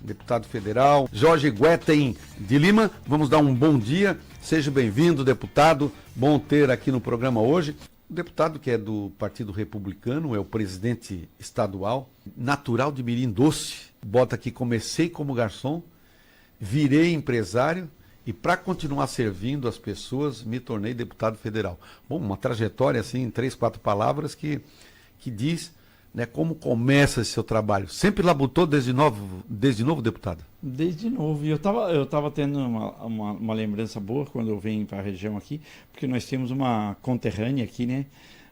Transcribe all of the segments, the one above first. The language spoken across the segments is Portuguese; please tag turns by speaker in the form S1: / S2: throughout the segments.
S1: deputado federal. Jorge Guetem de Lima, vamos dar um bom dia. Seja bem-vindo, deputado. Bom ter aqui no programa hoje. O deputado que é do Partido Republicano, é o presidente estadual, natural de Mirim Doce. Bota aqui, comecei como garçom, virei empresário e para continuar servindo as pessoas, me tornei deputado federal. Bom, uma trajetória assim, em 3, 4 palavras que diz, né, como começa esse seu trabalho. Sempre labutou desde novo, deputado?
S2: Desde novo. E eu tava tendo uma lembrança boa quando eu venho para a região aqui, porque nós temos uma conterrânea aqui, né?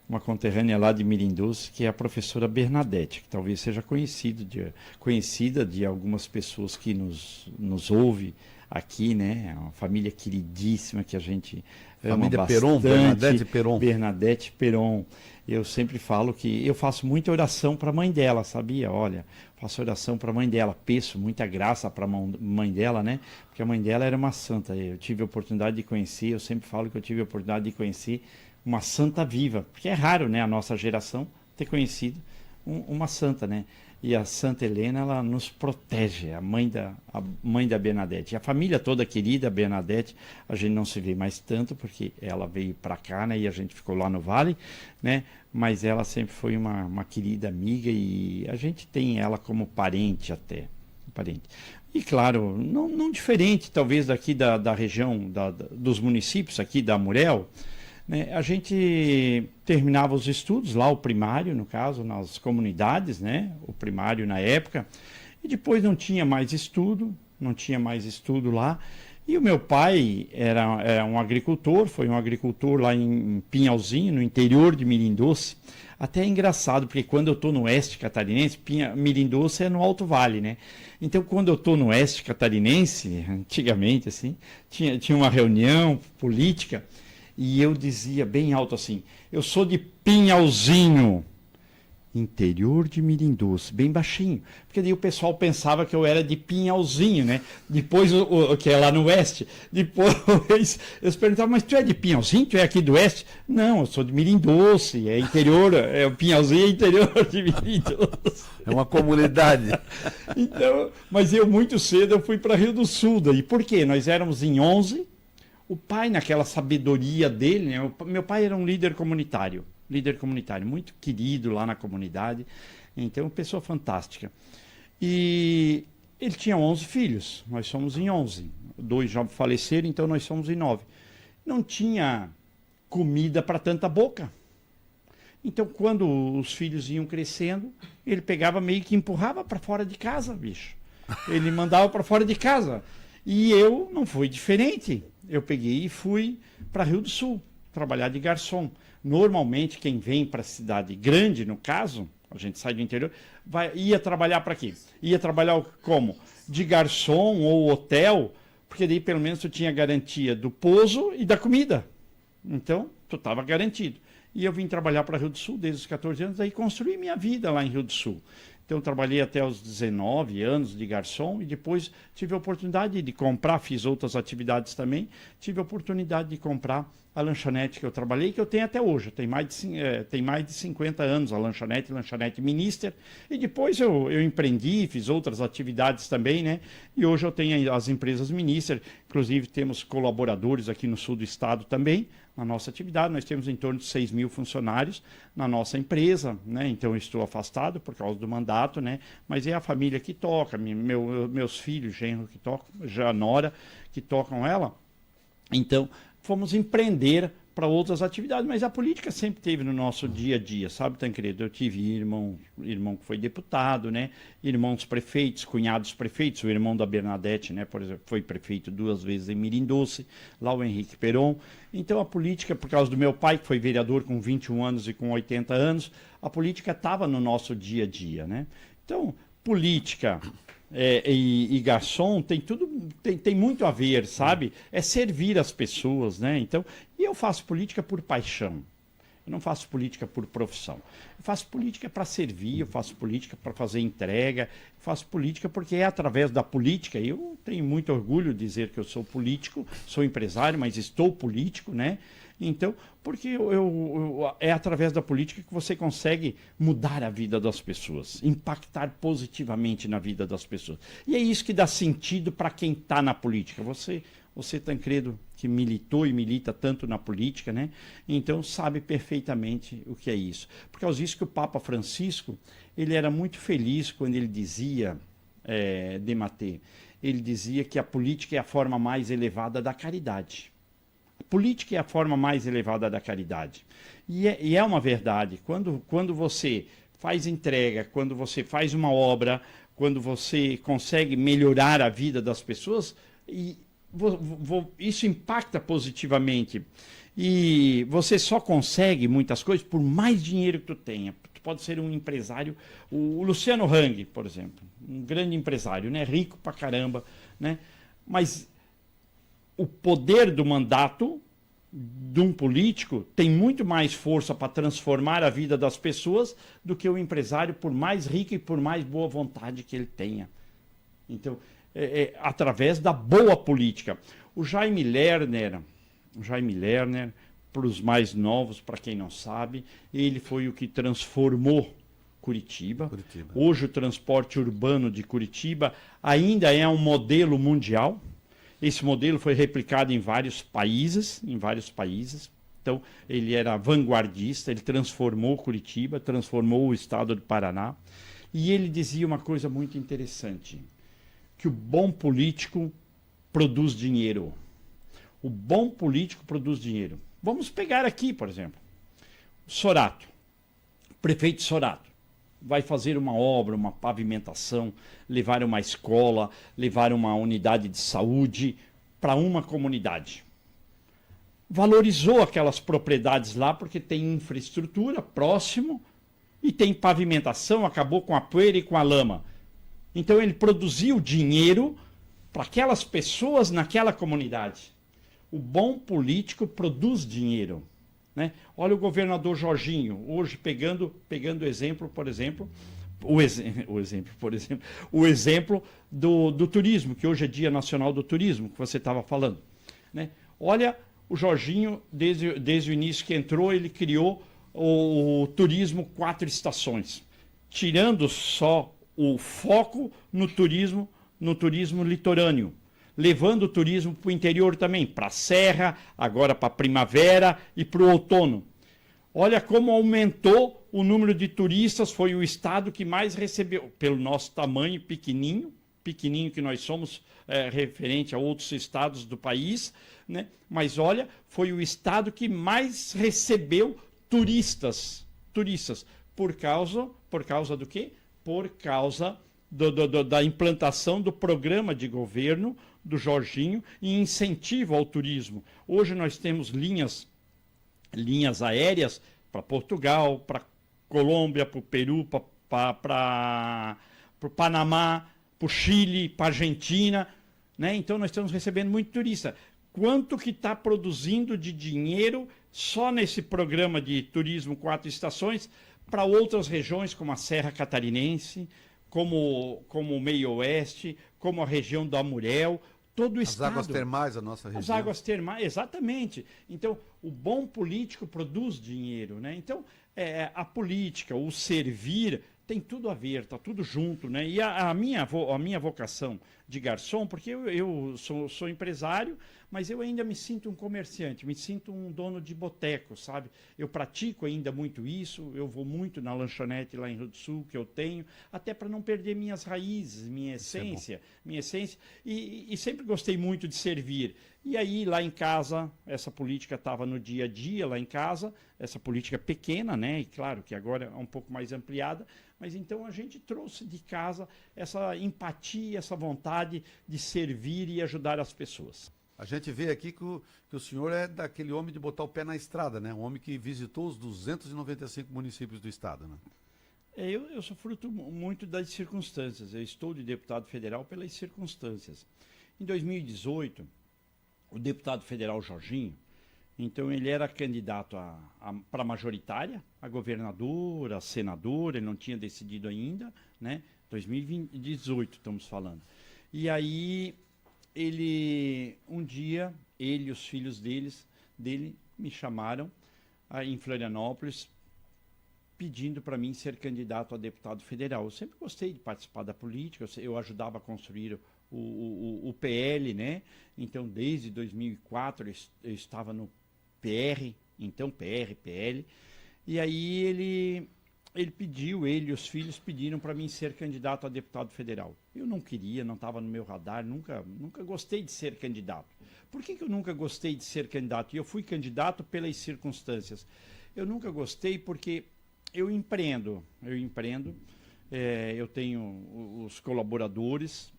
S2: Uma conterrânea lá de Mirim Doce, que é a professora Bernadette, que talvez seja conhecida de algumas pessoas que nos ouve aqui, né? É uma família queridíssima que a gente ama
S1: família
S2: bastante.
S1: Peron, Bernadette Peron.
S2: Bernadette Peron. Eu sempre falo que eu faço muita oração para a mãe dela, sabia? Olha, faço oração para a mãe dela, peço muita graça para a mãe dela, né? Porque a mãe dela era uma santa. Eu tive a oportunidade de conhecer, eu sempre falo que eu tive a oportunidade de conhecer uma santa viva, porque é raro, né, a nossa geração ter conhecido uma santa, né? E a Santa Helena, ela nos protege, a mãe da Bernadette. E a família toda querida, a Bernadette, a gente não se vê mais tanto, porque ela veio para cá, né, e a gente ficou lá no Vale, né? Mas ela sempre foi uma querida amiga e a gente tem ela como parente até, parente. E claro, não diferente talvez daqui da região, dos municípios aqui da Amurel, né, a gente terminava os estudos lá, o primário, no caso, nas comunidades, né, o primário na época, e depois não tinha mais estudo lá. E o meu pai era um agricultor, foi um agricultor lá em Pinhalzinho, no interior de Mirim Doce. Até é engraçado, porque quando eu estou no oeste catarinense, Mirim Doce é no Alto Vale, né? Então, quando eu estou no oeste catarinense, antigamente, assim, tinha uma reunião política, e eu dizia bem alto assim, eu sou de Pinhalzinho, interior de Mirim Doce, bem baixinho, porque daí o pessoal pensava que eu era de Pinhalzinho, né? Depois, que é lá no oeste, depois eles perguntavam, mas tu é de Pinhalzinho? Tu é aqui do oeste? Não, eu sou de Mirim Doce, é interior, o Pinhalzinho é interior de Mirim Doce.
S1: É uma comunidade.
S2: Então, mas eu muito cedo eu fui para Rio do Sul, daí por quê? Nós éramos em 11. O pai, naquela sabedoria dele, né? Meu pai era um líder comunitário, muito querido lá na comunidade, então, pessoa fantástica. E ele tinha 11 filhos, nós somos em 11. 2 já faleceram, então nós somos em 9. Não tinha comida para tanta boca. Então, quando os filhos iam crescendo, ele pegava meio que empurrava para fora de casa, bicho. Ele mandava para fora de casa. E eu não fui diferente. Eu peguei e fui para Rio do Sul, trabalhar de garçom. Normalmente, quem vem para a cidade grande, no caso, a gente sai do interior, ia trabalhar para quê? Ia trabalhar como? De garçom ou hotel, porque daí pelo menos tu tinha garantia do pouso e da comida. Então, tu estava garantido. E eu vim trabalhar para Rio do Sul desde os 14 anos, aí construí minha vida lá em Rio do Sul. Então, eu trabalhei até os 19 anos de garçom e depois tive a oportunidade de comprar, fiz outras atividades também, tive a oportunidade de comprar a lanchonete que eu trabalhei, que eu tenho até hoje. Tem mais de 50 anos a lanchonete Minister. E depois eu empreendi, fiz outras atividades também, né? E hoje eu tenho as empresas Minister. Inclusive, temos colaboradores aqui no sul do estado também, na nossa atividade. Nós temos em torno de 6 mil funcionários na nossa empresa, né? Então, eu estou afastado por causa do mandato, né? Mas é a família que toca, meus filhos, genro que tocam, já a nora que tocam ela. Então, fomos empreender para outras atividades, mas a política sempre teve no nosso dia a dia, sabe, Tancredo? Eu tive irmão que foi deputado, né? Irmãos prefeitos, cunhados prefeitos, o irmão da Bernadette, né, por exemplo, foi prefeito 2 vezes em Mirim Doce, lá o Henrique Peron. Então a política, por causa do meu pai, que foi vereador com 21 anos e com 80 anos, a política estava no nosso dia a dia, né? Então, política e garçom tem muito a ver, sabe? É servir as pessoas, né? Então, e eu faço política por paixão. Eu não faço política por profissão. Eu faço política para servir, eu faço política para fazer entrega, eu faço política porque é através da política. Eu tenho muito orgulho de dizer que eu sou político, sou empresário, mas estou político, né? Então, porque é através da política que você consegue mudar a vida das pessoas, impactar positivamente na vida das pessoas. E é isso que dá sentido para quem está na política. Você, Tancredo, que militou e milita tanto na política, né? Então sabe perfeitamente o que é isso. Por causa disso que o Papa Francisco, ele era muito feliz quando ele dizia, Dematê, ele dizia que a política é a forma mais elevada da caridade. A política é a forma mais elevada da caridade. E é uma verdade. Quando você faz entrega, quando você faz uma obra, quando você consegue melhorar a vida das pessoas, isso impacta positivamente. E você só consegue muitas coisas por mais dinheiro que tu tenha. Tu pode ser um empresário. O Luciano Hang, por exemplo, um grande empresário, né? Rico pra caramba, né? Mas o poder do mandato de um político tem muito mais força para transformar a vida das pessoas do que o empresário, por mais rico e por mais boa vontade que ele tenha. Então, através da boa política. O Jaime Lerner, para os mais novos, para quem não sabe, ele foi o que transformou Curitiba. Hoje o transporte urbano de Curitiba ainda é um modelo mundial. Esse modelo foi replicado em vários países. Então, ele era vanguardista, ele transformou Curitiba, transformou o estado do Paraná. E ele dizia uma coisa muito interessante, que o bom político produz dinheiro. O bom político produz dinheiro. Vamos pegar aqui, por exemplo, Sorato, o prefeito Sorato. Vai fazer uma obra, uma pavimentação, levar uma escola, levar uma unidade de saúde para uma comunidade. Valorizou aquelas propriedades lá porque tem infraestrutura próximo e tem pavimentação, acabou com a poeira e com a lama. Então ele produziu dinheiro para aquelas pessoas naquela comunidade. O bom político produz dinheiro. Né? Olha o governador Jorginho, hoje pegando exemplo, por exemplo, o exemplo do turismo, que hoje é Dia Nacional do Turismo, que você estava falando. Né? Olha, o Jorginho, desde o início que entrou, ele criou o turismo 4 estações, tirando só o foco no turismo litorâneo, levando o turismo para o interior também, para a serra, agora para a primavera e para o outono. Olha como aumentou o número de turistas, foi o estado que mais recebeu, pelo nosso tamanho pequenininho que nós somos, referente a outros estados do país, né? Mas olha, foi o estado que mais recebeu turistas. Por causa do quê? Por causa da implantação do programa de governo do Jorginho e incentivo ao turismo. Hoje nós temos linhas aéreas para Portugal, para Colômbia, para o Peru, para o Panamá, para o Chile, para a Argentina. Né? Então nós estamos recebendo muito turista. Quanto que está produzindo de dinheiro só nesse programa de turismo 4 estações para outras regiões como a Serra Catarinense, como o Meio Oeste, como a região do Amurel, todo o estado.
S1: As águas termais da nossa região.
S2: As águas termais, exatamente. Então, o bom político produz dinheiro, né? Então, a política, o servir, tem tudo a ver, está tudo junto, né? E a minha vocação de garçom, porque eu sou empresário, mas eu ainda me sinto um comerciante, me sinto um dono de boteco, sabe? Eu pratico ainda muito isso, eu vou muito na lanchonete lá em Rio do Sul, que eu tenho, até para não perder minhas raízes, minha essência, e sempre gostei muito de servir. E aí, lá em casa, essa política estava no dia a dia, lá em casa, essa política pequena, né? E claro que agora é um pouco mais ampliada, mas então a gente trouxe de casa essa empatia, essa vontade de servir e ajudar as pessoas.
S1: A gente vê aqui que o senhor é daquele homem de botar o pé na estrada, né? Um homem que visitou os 295 municípios do estado, né?
S2: Eu sou fruto muito das circunstâncias. Eu estou de deputado federal pelas circunstâncias. Em 2018, o deputado federal Jorginho, então ele era candidato para majoritária, a governador, a senador, ele não tinha decidido ainda, né? 2018 estamos falando. E aí um dia, ele e os filhos dele me chamaram em Florianópolis, pedindo para mim ser candidato a deputado federal. Eu sempre gostei de participar da política, eu ajudava a construir o PL, né? Então, desde 2004 eu estava no PR, então PR, PL, e aí ele e os filhos pediram para mim ser candidato a deputado federal. Eu não queria, não estava no meu radar, nunca gostei de ser candidato. Por que eu nunca gostei de ser candidato? E eu fui candidato pelas circunstâncias. Eu nunca gostei porque eu empreendo, eu tenho os colaboradores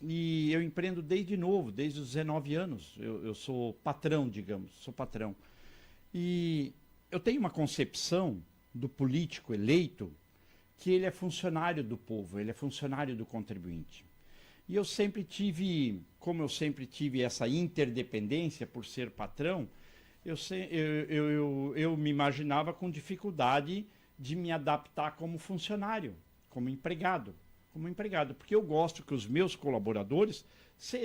S2: e eu empreendo desde novo, desde os 19 anos. Eu sou patrão, digamos, sou patrão. E eu tenho uma concepção do político eleito que ele é funcionário do povo, ele é funcionário do contribuinte. E eu sempre tive, como eu sempre tive essa interdependência por ser patrão, eu me imaginava com dificuldade de me adaptar como funcionário, como empregado, porque eu gosto que os meus colaboradores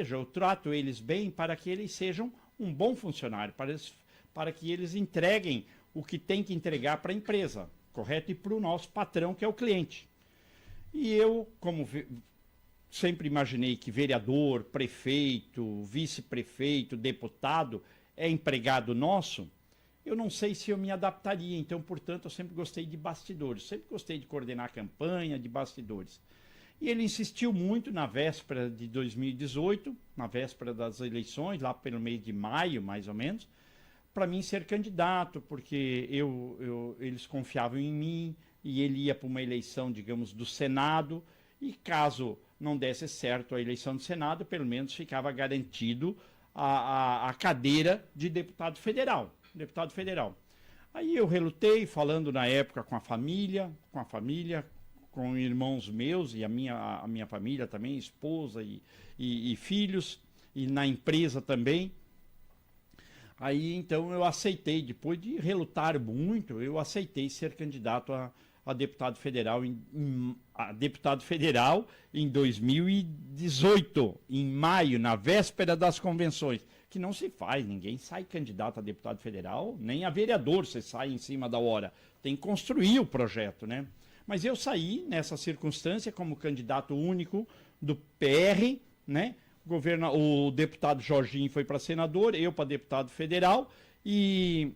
S2: eu trato eles bem para que eles sejam um bom funcionário, para que eles entreguem o que tem que entregar para a empresa, correto? E para o nosso patrão, que é o cliente. E eu, sempre imaginei que vereador, prefeito, vice-prefeito, deputado é empregado nosso, eu não sei se eu me adaptaria. Então, portanto, eu sempre gostei de bastidores, sempre gostei de coordenar a campanha, de bastidores. E ele insistiu muito na véspera de 2018, na véspera das eleições, lá pelo mês de maio, mais ou menos, para mim ser candidato, porque eles confiavam em mim e ele ia para uma eleição, digamos, do Senado, e caso não desse certo a eleição do Senado, pelo menos ficava garantido a cadeira de deputado federal. Aí eu relutei, falando na época com a família, com irmãos meus e a minha família também, esposa e filhos, e na empresa também. Aí então eu aceitei, depois de relutar muito, eu aceitei ser candidato a deputado federal em 2018, em maio, na véspera das convenções, que não se faz, ninguém sai candidato a deputado federal, nem a vereador você sai em cima da hora, tem que construir o projeto, né? Mas eu saí nessa circunstância como candidato único do PR, né? O deputado Jorginho foi para senador, eu para deputado federal e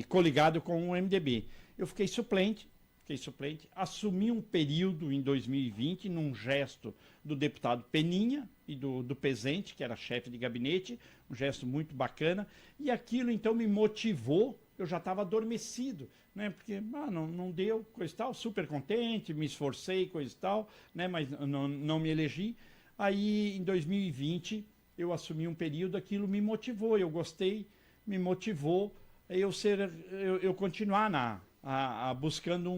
S2: coligado com o MDB. Eu fiquei suplente, assumi um período em 2020 num gesto do deputado Peninha e do Pezente, que era chefe de gabinete, um gesto muito bacana, e aquilo então me motivou. Eu já estava adormecido, né? Porque não deu, coisa e tal, super contente, me esforcei, coisa e tal, né? Mas não me elegi. Aí, em 2020, eu assumi um período, aquilo me motivou, eu gostei, me motivou eu continuar buscando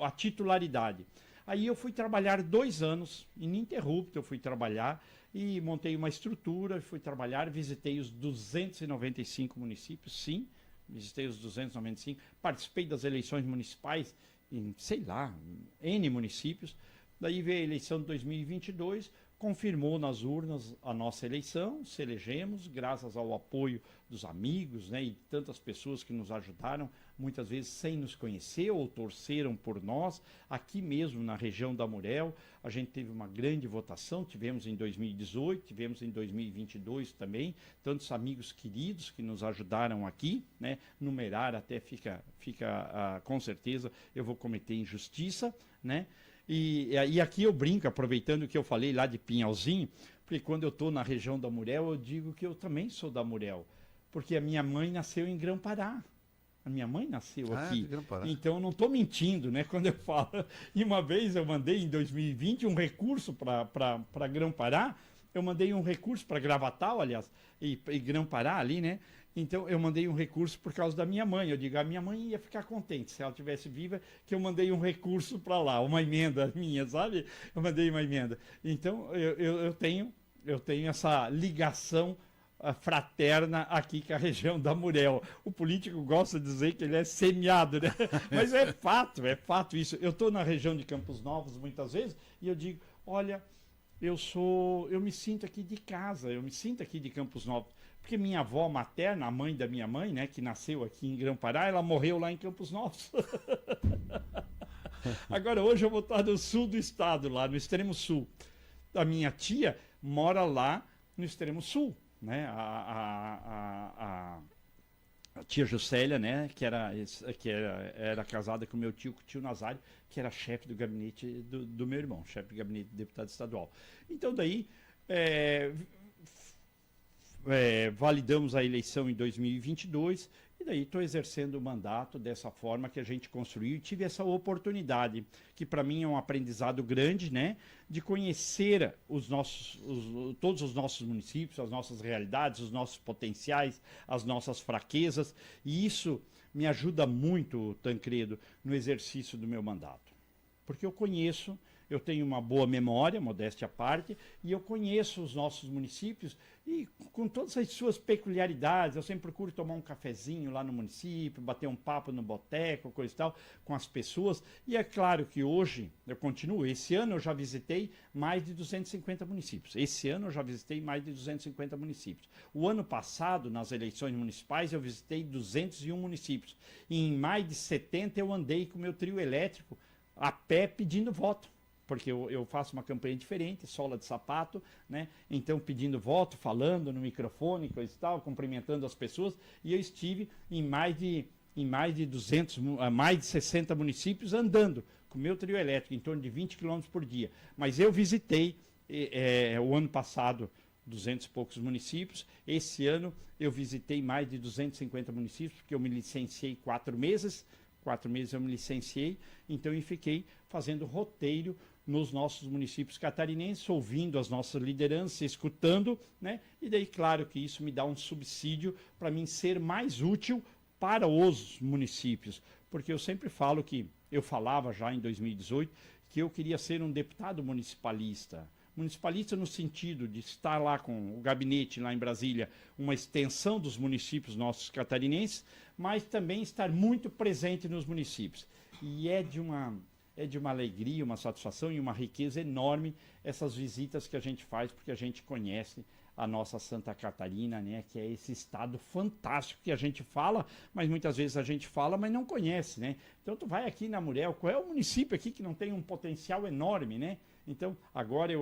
S2: a titularidade. Aí eu fui trabalhar 2 anos, ininterrupto eu fui trabalhar, e montei uma estrutura, fui trabalhar, visitei os 295 municípios, sim, visitei os 295, participei das eleições municipais em, sei lá, N municípios. Daí veio a eleição de 2022, confirmou nas urnas a nossa eleição, se elegemos, graças ao apoio dos amigos, né, e tantas pessoas que nos ajudaram, muitas vezes sem nos conhecer ou torceram por nós. Aqui mesmo na região da Murel, a gente teve uma grande votação, tivemos em 2018, tivemos em 2022 também, tantos amigos queridos que nos ajudaram aqui, né, numerar até fica com certeza, eu vou cometer injustiça, né. E aqui eu brinco, aproveitando que eu falei lá de Pinhalzinho, porque quando eu estou na região da Murel, eu digo que eu também sou da Murel, porque a minha mãe nasceu em Grão-Pará. A minha mãe nasceu aqui. Então eu não estou mentindo, né? Quando eu falo. E uma vez eu mandei em 2020 um recurso para Grão-Pará, eu mandei um recurso para Gravatal, aliás, e Grão-Pará ali, né? Então eu mandei um recurso por causa da minha mãe. Eu digo, a minha mãe ia ficar contente se ela estivesse viva, que eu mandei um recurso para lá, uma emenda minha, sabe? Eu mandei uma emenda. Então eu tenho essa ligação fraterna aqui com a região da Murel. O político gosta de dizer que ele é semeado, né? Mas é fato isso. Eu estou na região de Campos Novos muitas vezes e eu digo, olha, eu me sinto aqui de casa, eu me sinto aqui de Campos Novos, porque minha avó materna, a mãe da minha mãe, né, que nasceu aqui em Grão-Pará, ela morreu lá em Campos Novos. Agora hoje eu vou estar no sul do estado, lá no extremo sul. A minha tia mora lá no extremo sul, né? A tia Juscelia, né, era casada com meu tio, com o tio Nazário, que era chefe do gabinete do meu irmão, chefe do gabinete do deputado estadual. Então daí validamos a eleição em 2022 e daí estou exercendo o mandato dessa forma que a gente construiu e tive essa oportunidade, que para mim é um aprendizado grande, né, de conhecer todos os nossos municípios, as nossas realidades, os nossos potenciais, as nossas fraquezas, e isso me ajuda muito, Tancredo, no exercício do meu mandato. Porque eu tenho uma boa memória, modéstia à parte, e eu conheço os nossos municípios e com todas as suas peculiaridades. Eu sempre procuro tomar um cafezinho lá no município, bater um papo no boteco, coisa e tal, com as pessoas. E é claro que hoje eu continuo. Esse ano eu já visitei mais de 250 municípios. Esse ano eu já visitei mais de 250 municípios. O ano passado, nas eleições municipais, eu visitei 201 municípios. E em mais de 70 eu andei com o meu trio elétrico a pé pedindo voto, porque eu faço uma campanha diferente, sola de sapato, né? Então pedindo voto, falando no microfone, coisa e tal, cumprimentando as pessoas, e eu estive em mais de 60 municípios andando com o meu trio elétrico, em torno de 20 km por dia. Mas eu visitei o ano passado 200 e poucos municípios. Esse ano eu visitei mais de 250 municípios, porque eu me licenciei 4 meses. 4 meses eu me licenciei, então eu fiquei fazendo roteiro nos nossos municípios catarinenses, ouvindo as nossas lideranças, escutando, né? E daí, claro que isso me dá um subsídio para mim ser mais útil para os municípios, porque eu sempre falo eu falava já em 2018, que eu queria ser um deputado municipalista. Municipalista no sentido de estar lá com o gabinete lá em Brasília, uma extensão dos municípios nossos catarinenses, mas também estar muito presente nos municípios. E é de uma alegria, uma satisfação e uma riqueza enorme essas visitas que a gente faz, porque a gente conhece a nossa Santa Catarina, né, que é esse estado fantástico que a gente fala, mas muitas vezes a gente fala, mas não conhece, né? Então tu vai aqui na Murel, qual é o município aqui que não tem um potencial enorme, né? Então, agora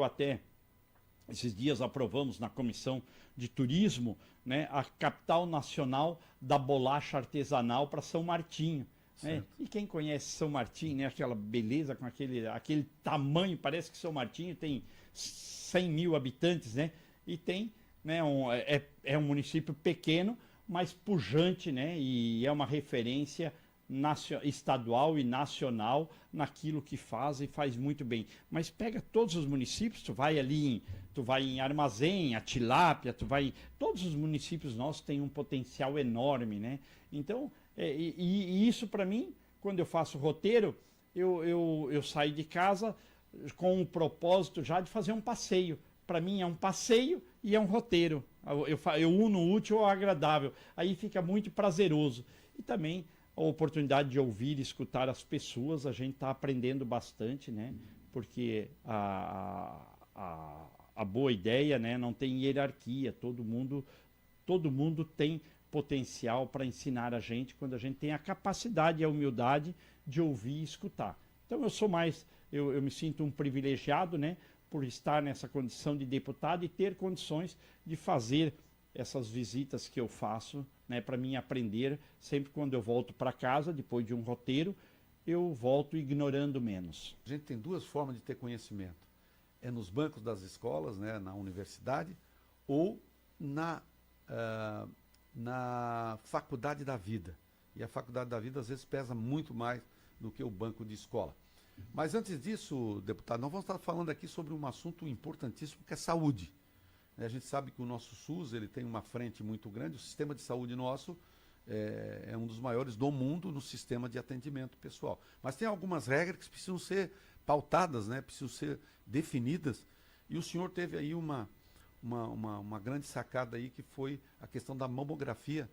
S2: esses dias aprovamos na Comissão de Turismo, né, a capital nacional da bolacha artesanal para São Martinho. Né? E quem conhece São Martinho, né, aquela beleza com aquele tamanho, parece que São Martinho tem 100 mil habitantes, né? E tem, né, um município pequeno, mas pujante, né? E é uma referência estadual e nacional naquilo que faz e faz muito bem. Mas pega todos os municípios, tu vai em Armazém, a Tilápia, todos os municípios nossos têm um potencial enorme, né? Então, e isso para mim, quando eu faço roteiro, eu saio de casa com o propósito já de fazer um passeio. Para mim é um passeio e é um roteiro. Eu uno o útil ao agradável. Aí fica muito prazeroso. E também a oportunidade de ouvir e escutar as pessoas, a gente está aprendendo bastante, né? Porque a boa ideia, né, não tem hierarquia, todo mundo tem potencial para ensinar a gente quando a gente tem a capacidade e a humildade de ouvir e escutar. Então eu me sinto um privilegiado, né, por estar nessa condição de deputado e ter condições de fazer essas visitas que eu faço, né, para mim aprender. Sempre quando eu volto para casa, depois de um roteiro, eu volto ignorando menos.
S1: A gente tem 2 formas de ter conhecimento. É nos bancos das escolas, né, na universidade, ou na faculdade da vida. E a faculdade da vida, às vezes, pesa muito mais do que o banco de escola. Mas antes disso, deputado, nós vamos estar falando aqui sobre um assunto importantíssimo, que é saúde. A gente sabe que o nosso SUS ele tem uma frente muito grande, o sistema de saúde nosso é um dos maiores do mundo no sistema de atendimento pessoal. Mas tem algumas regras que precisam ser pautadas, né? Precisam ser definidas. E o senhor teve aí uma grande sacada aí, que foi a questão da mamografia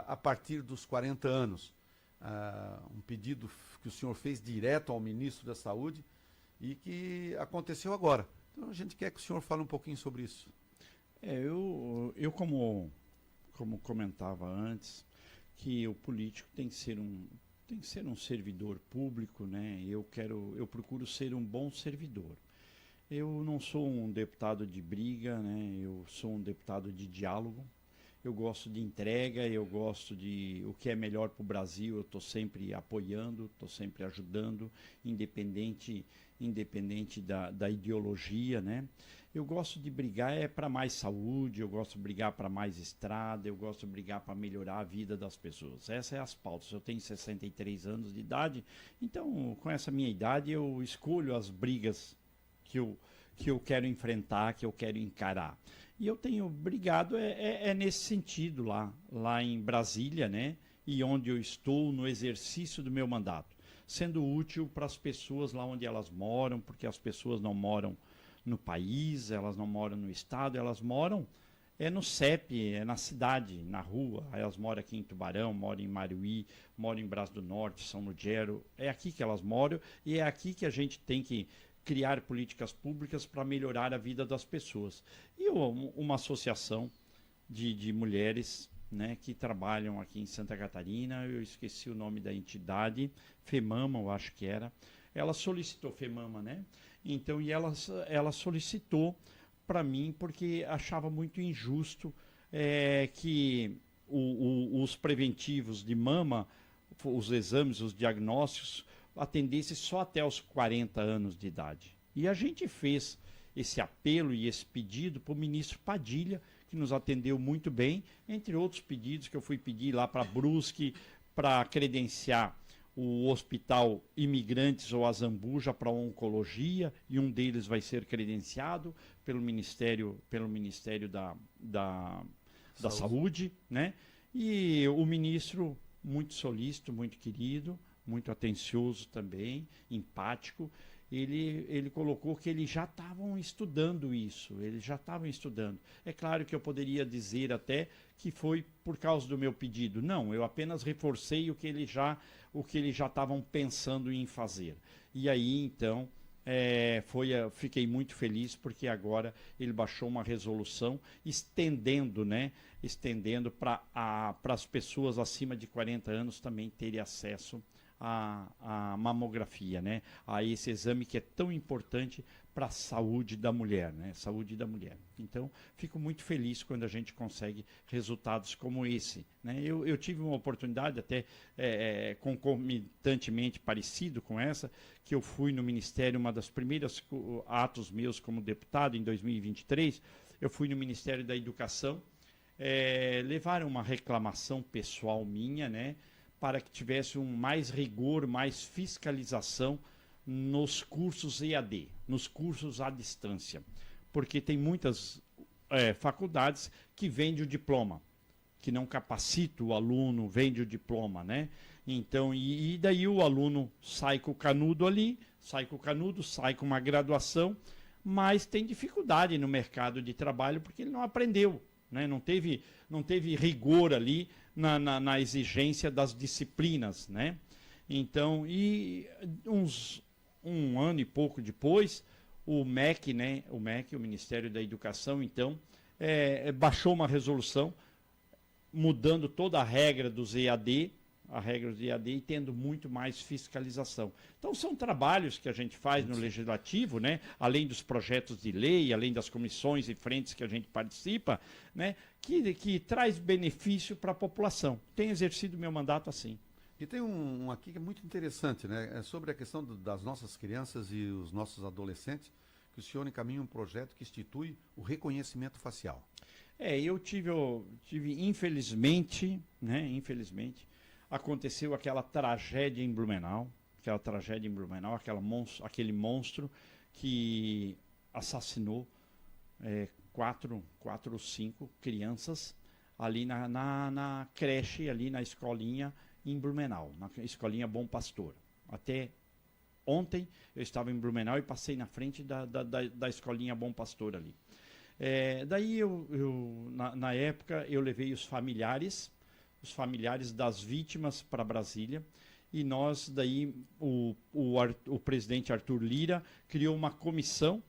S1: a partir dos 40 anos. Um pedido que o senhor fez direto ao ministro da Saúde e que aconteceu agora. Então a gente quer que o senhor fale um pouquinho sobre isso.
S2: Eu como comentava antes, que o político tem que ser um servidor público, né? Eu procuro ser um bom servidor. Eu não sou um deputado de briga, né? Eu sou um deputado de diálogo. Eu gosto de entrega, eu gosto de o que é melhor para o Brasil, eu estou sempre apoiando, estou sempre ajudando, independente da ideologia, né? Eu gosto de brigar para mais saúde, eu gosto de brigar para mais estrada, eu gosto de brigar para melhorar a vida das pessoas. Essas são as pautas. Eu tenho 63 anos de idade, então com essa minha idade eu escolho as brigas que eu quero enfrentar, que eu quero encarar. E eu tenho brigado nesse sentido lá em Brasília, né? E onde eu estou no exercício do meu mandato, sendo útil para as pessoas lá onde elas moram, porque as pessoas não moram no país, elas não moram no estado, elas moram no CEP, na cidade, na rua. Elas moram aqui em Tubarão, moram em Maruí, moram em Brás do Norte, São Lugero. É aqui que elas moram e é aqui que a gente tem que criar políticas públicas para melhorar a vida das pessoas. E uma associação de mulheres, né, que trabalham aqui em Santa Catarina, eu esqueci o nome da entidade, FEMAMA, eu acho que era. Ela solicitou, FEMAMA, né? Então, e ela solicitou para mim porque achava muito injusto que os preventivos de mama, os exames, os diagnósticos, atendesse só até os 40 anos de idade. E a gente fez esse apelo e esse pedido para o ministro Padilha, que nos atendeu muito bem, entre outros pedidos que eu fui pedir lá para Brusque, para credenciar o Hospital Imigrantes ou Azambuja para oncologia, e um deles vai ser credenciado pelo Ministério da Saúde, né? E o ministro, muito solícito, muito querido, muito atencioso também, empático, ele colocou que eles já estavam estudando isso, eles já estavam estudando. É claro que eu poderia dizer até que foi por causa do meu pedido. Não, eu apenas reforcei o que eles já estavam pensando em fazer. E aí, então, fiquei muito feliz porque agora ele baixou uma resolução estendendo para as pessoas acima de 40 anos também terem acesso a mamografia, né? A esse exame que é tão importante para a saúde da mulher, né? Saúde da mulher. Então, fico muito feliz quando a gente consegue resultados como esse, né? Eu tive uma oportunidade até concomitantemente parecido com essa, que eu fui no Ministério, uma das primeiras atos meus como deputado em 2023, eu fui no Ministério da Educação, levaram uma reclamação pessoal minha, né? Para que tivesse mais rigor, mais fiscalização nos cursos EAD, nos cursos à distância. Porque tem muitas faculdades que vendem o diploma, que não capacita o aluno, vende o diploma, né? Então, e daí o aluno sai com o canudo ali, sai com uma graduação, mas tem dificuldade no mercado de trabalho porque ele não aprendeu. Né? Não teve rigor ali na exigência das disciplinas, né? Então, e um ano e pouco depois, o MEC, né? O Ministério da Educação, então, baixou uma resolução mudando toda a regra dos EAD, e tendo muito mais fiscalização. Então são trabalhos que a gente faz no Legislativo, né? Além dos projetos de lei, além das comissões e frentes que a gente participa, né? Que traz benefício para a população. Tenho exercido meu mandato assim.
S1: E tem um aqui que é muito interessante, né? É sobre a questão das nossas crianças e os nossos adolescentes, que o senhor encaminha um projeto que institui o reconhecimento facial.
S2: Eu tive infelizmente, né? Infelizmente, aconteceu aquela tragédia em Blumenau, aquele monstro que assassinou 4 ou 5 crianças ali na creche, ali na escolinha em Blumenau, na escolinha Bom Pastor. Até ontem eu estava em Blumenau e passei na frente da escolinha Bom Pastor ali. Daí na época eu levei os familiares das vítimas para Brasília, e daí o presidente Arthur Lira criou uma comissão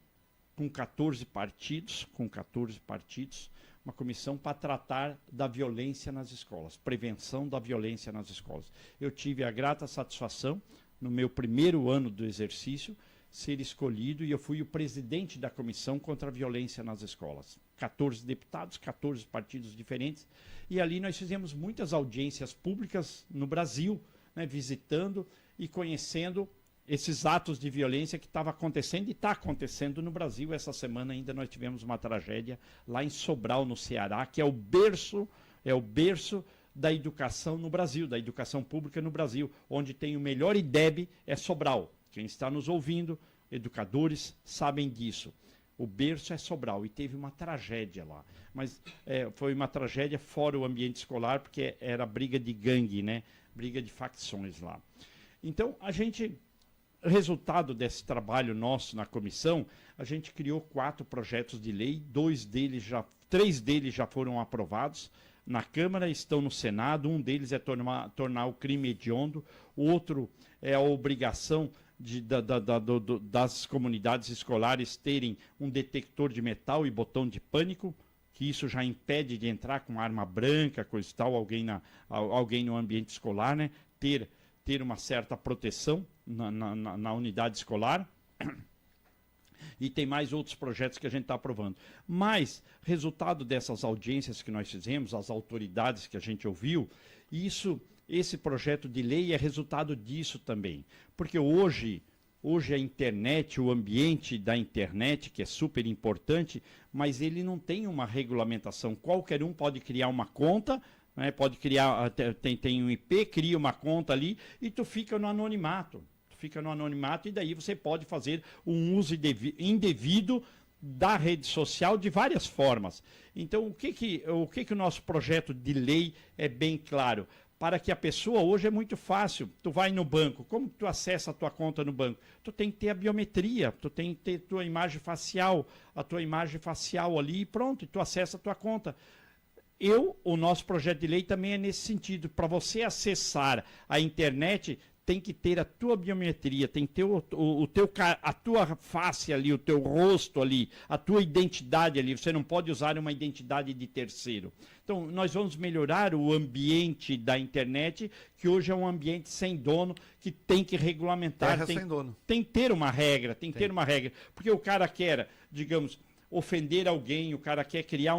S2: com 14 partidos, uma comissão para tratar da violência nas escolas, prevenção da violência nas escolas. Eu tive a grata satisfação, no meu primeiro ano do exercício, ser escolhido e eu fui o presidente da comissão contra a violência nas escolas. 14 deputados, 14 partidos diferentes, e ali nós fizemos muitas audiências públicas no Brasil, né, visitando e conhecendo esses atos de violência que estava acontecendo e está acontecendo no Brasil. Essa semana ainda nós tivemos uma tragédia lá em Sobral, no Ceará, que é o berço da educação no Brasil, da educação pública no Brasil, onde tem o melhor IDEB é Sobral. Quem está nos ouvindo, educadores, sabem disso. O berço é Sobral e teve uma tragédia lá. Mas foi uma tragédia fora o ambiente escolar, porque era briga de gangue, né? Briga de facções lá. Então, resultado desse trabalho nosso na comissão, a gente criou 4 projetos de lei, 3 deles já foram aprovados na Câmara, estão no Senado. Um deles é tornar o crime hediondo, o outro é a obrigação das comunidades escolares terem um detector de metal e botão de pânico, que isso já impede de entrar com arma branca, coisa e tal, alguém no ambiente escolar, né? Ter uma certa proteção na unidade escolar. E tem mais outros projetos que a gente está aprovando. Mas, resultado dessas audiências que nós fizemos, as autoridades que a gente ouviu, esse projeto de lei é resultado disso também. Porque hoje a internet, o ambiente da internet, que é super importante, mas ele não tem uma regulamentação. Qualquer um pode criar uma conta, né, pode criar, tem um IP, cria uma conta ali e tu fica no anonimato. E daí você pode fazer um uso indevido da rede social de várias formas. Então, o que o nosso projeto de lei é bem claro? Para que a pessoa, hoje é muito fácil, tu vai no banco, como tu acessa a tua conta no banco? Tu tem que ter a biometria, tu tem que ter a tua imagem facial ali e pronto, e tu acessa a tua conta. O nosso projeto de lei também é nesse sentido. Para você acessar a internet, tem que ter a tua biometria, tem que ter a tua face ali, o teu rosto ali, a tua identidade ali. Você não pode usar uma identidade de terceiro. Então, nós vamos melhorar o ambiente da internet, que hoje é um ambiente sem dono, que tem que regulamentar.
S1: Sem dono.
S2: Tem que ter uma regra, ter uma regra. Porque o cara quer, digamos, ofender alguém, o cara quer criar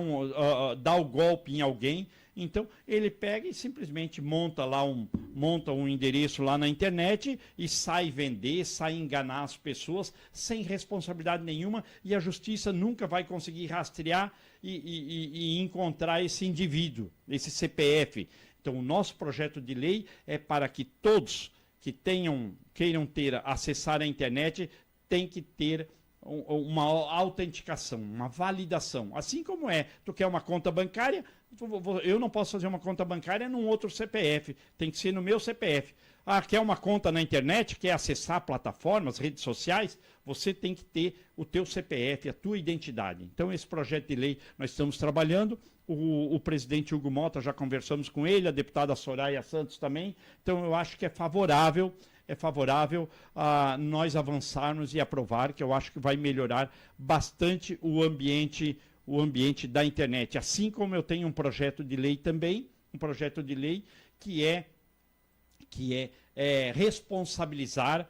S2: dar o golpe em alguém, então ele pega e simplesmente monta um endereço lá na internet e sai vender, sai enganar as pessoas sem responsabilidade nenhuma, e a justiça nunca vai conseguir rastrear e encontrar esse indivíduo, esse CPF. Então o nosso projeto de lei é para que todos que queiram acessar a internet tem que ter uma autenticação, uma validação. Assim como tu quer uma conta bancária, eu não posso fazer uma conta bancária num outro CPF, tem que ser no meu CPF. Quer uma conta na internet, quer acessar plataformas, redes sociais, você tem que ter o teu CPF, a tua identidade. Então, esse projeto de lei nós estamos trabalhando, o presidente Hugo Mota, já conversamos com ele, a deputada Soraya Santos também, então eu acho que é favorável a nós avançarmos e aprovar, que eu acho que vai melhorar bastante o ambiente da internet. Assim como eu tenho um projeto de lei também, que é responsabilizar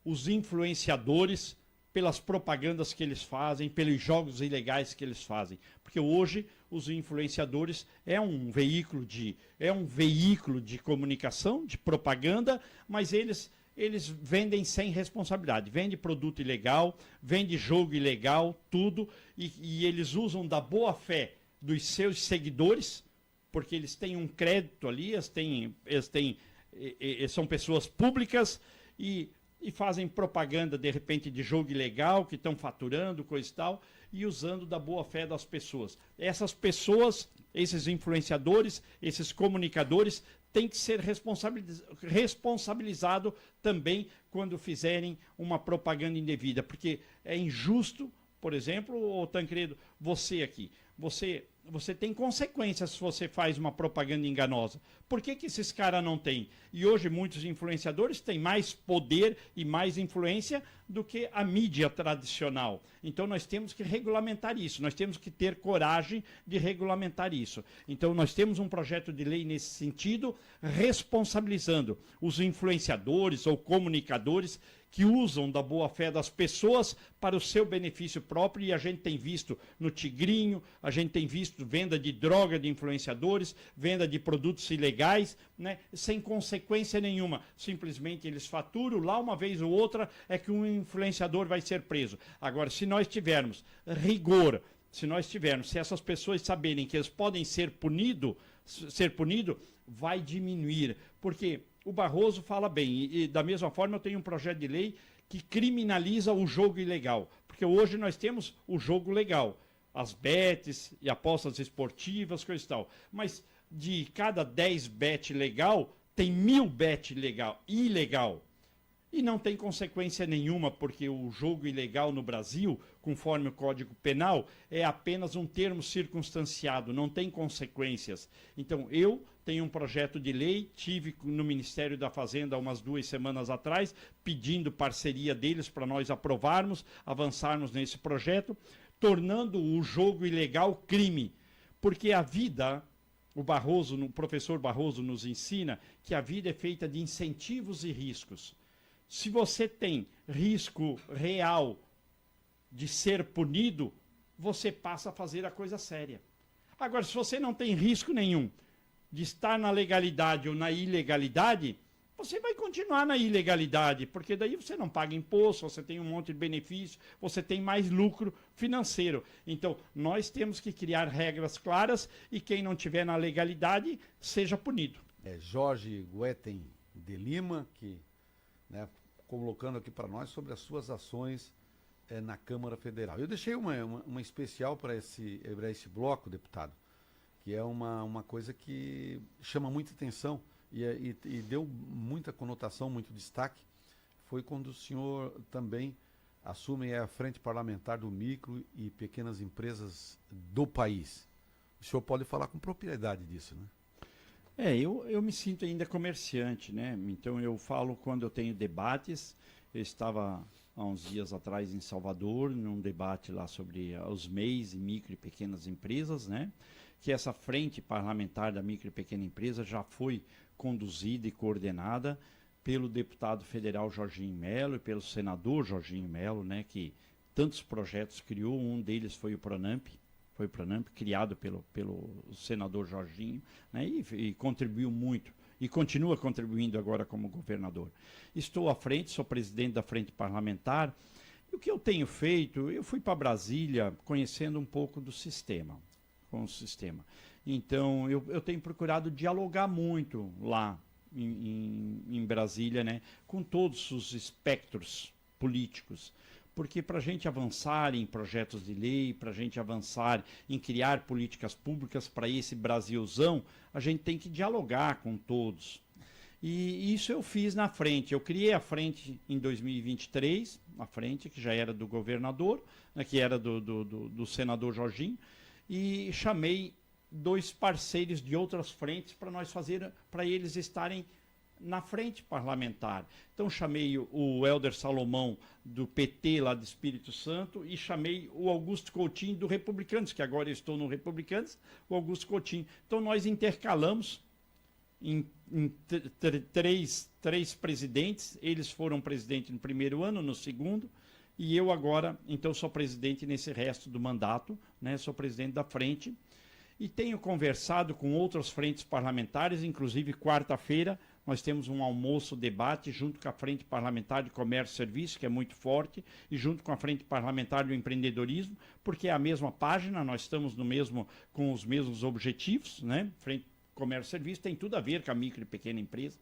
S2: os influenciadores pelas propagandas que eles fazem, pelos jogos ilegais que eles fazem. Porque hoje os influenciadores é um veículo de comunicação, de propaganda, mas eles vendem sem responsabilidade. Vende produto ilegal, vende jogo ilegal, tudo, e eles usam da boa fé dos seus seguidores, porque eles têm um crédito ali, são pessoas públicas e fazem propaganda, de repente, de jogo ilegal, que estão faturando, coisa e tal, e usando da boa-fé das pessoas. Essas pessoas, esses influenciadores, esses comunicadores, têm que ser responsabilizados também quando fizerem uma propaganda indevida, porque é injusto, por exemplo, Tancredo, você aqui, você você tem consequências se você faz uma propaganda enganosa. Por que que esses caras não têm? E hoje muitos influenciadores têm mais poder e mais influência do que a mídia tradicional. Então nós temos que regulamentar isso, nós temos que ter coragem de regulamentar isso. Então nós temos um projeto de lei nesse sentido, responsabilizando os influenciadores ou comunicadores que usam da boa-fé das pessoas para o seu benefício próprio, e a gente tem visto no Tigrinho, a gente tem visto venda de droga de influenciadores, venda de produtos ilegais, né, sem consequência nenhuma. Simplesmente eles faturam, lá uma vez ou outra é que um influenciador vai ser preso. Agora, se nós tivermos rigor, se essas pessoas saberem que eles podem ser punido, vai diminuir. Porque o Barroso fala bem, e da mesma forma eu tenho um projeto de lei que criminaliza o jogo ilegal. Porque hoje nós temos o jogo legal, as bets e apostas esportivas, coisa e tal. Mas de cada 10 bet legal, tem 1000 bet ilegal. E não tem consequência nenhuma, porque o jogo ilegal no Brasil, conforme o Código Penal, é apenas um termo circunstanciado, não tem consequências. Então, eu tenho um projeto de lei, tive no Ministério da Fazenda umas 2 semanas atrás, pedindo parceria deles para nós aprovarmos, avançarmos nesse projeto, tornando o jogo ilegal crime. Porque a vida, o professor Barroso nos ensina que a vida é feita de incentivos e riscos. Se você tem risco real de ser punido, você passa a fazer a coisa séria. Agora, se você não tem risco nenhum de estar na legalidade ou na ilegalidade, você vai continuar na ilegalidade, porque daí você não paga imposto, você tem um monte de benefício, você tem mais lucro financeiro. Então, nós temos que criar regras claras e quem não tiver na legalidade, seja punido.
S1: É Jorge Guetem de Lima, que... né, colocando aqui para nós sobre as suas ações na Câmara Federal. Eu deixei uma especial para esse bloco, deputado, que é uma coisa que chama muita atenção e deu muita conotação, muito destaque. Foi quando o senhor também assume a frente parlamentar do micro e pequenas empresas do país. O senhor pode falar com propriedade disso, né?
S2: Eu me sinto ainda comerciante, né? Então eu falo quando eu tenho debates. Eu estava há uns dias atrás em Salvador, num debate lá sobre os MEIs e micro e pequenas empresas, né? Que essa frente parlamentar da micro e pequena empresa já foi conduzida e coordenada pelo deputado federal Jorginho Melo e pelo senador Jorginho Melo, né? Que tantos projetos criou, um deles foi o Pronamp, criado pelo senador Jorginho, né, e contribuiu muito, e continua contribuindo agora como governador. Estou à frente, sou presidente da frente parlamentar, e o que eu tenho feito, eu fui para Brasília conhecendo um pouco do sistema, Então, eu tenho procurado dialogar muito lá em Brasília, né, com todos os espectros políticos, porque para a gente avançar em projetos de lei, para a gente avançar em criar políticas públicas para esse Brasilzão, a gente tem que dialogar com todos. E isso eu fiz na frente. Eu criei a frente em 2023, a frente que já era do governador, né, que era do senador Jorginho, e chamei 2 parceiros de outras frentes para eles estarem na frente parlamentar. Então chamei o Hélder Salomão do PT lá do Espírito Santo e chamei o Augusto Coutinho do Republicanos, que agora eu estou no Republicanos, o Augusto Coutinho. Então nós intercalamos em três presidentes, eles foram presidente no primeiro ano, no segundo, e eu agora, então sou presidente nesse resto do mandato, né? Sou presidente da frente. E tenho conversado com outras frentes parlamentares, inclusive quarta-feira nós temos um almoço-debate junto com a Frente Parlamentar de Comércio e Serviço, que é muito forte, e junto com a Frente Parlamentar do Empreendedorismo, porque é a mesma página, nós estamos com os mesmos objetivos, né? Frente Comércio e Serviço tem tudo a ver com a micro e pequena empresa.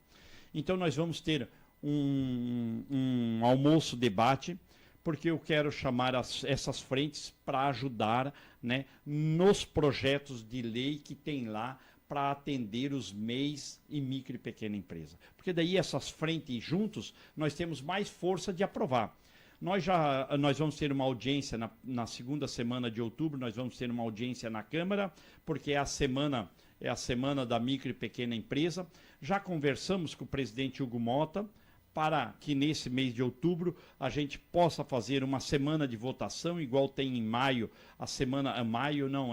S2: Então nós vamos ter um almoço-debate, porque eu quero chamar essas frentes para ajudar, né, nos projetos de lei que tem lá para atender os MEIs e micro e pequena empresa. Porque daí essas frentes juntos, nós temos mais força de aprovar. Nós vamos ter uma audiência na segunda semana de outubro, nós vamos ter uma audiência na Câmara, porque é a semana da micro e pequena empresa. Já conversamos com o presidente Hugo Mota, para que nesse mês de outubro a gente possa fazer uma semana de votação, igual tem em maio,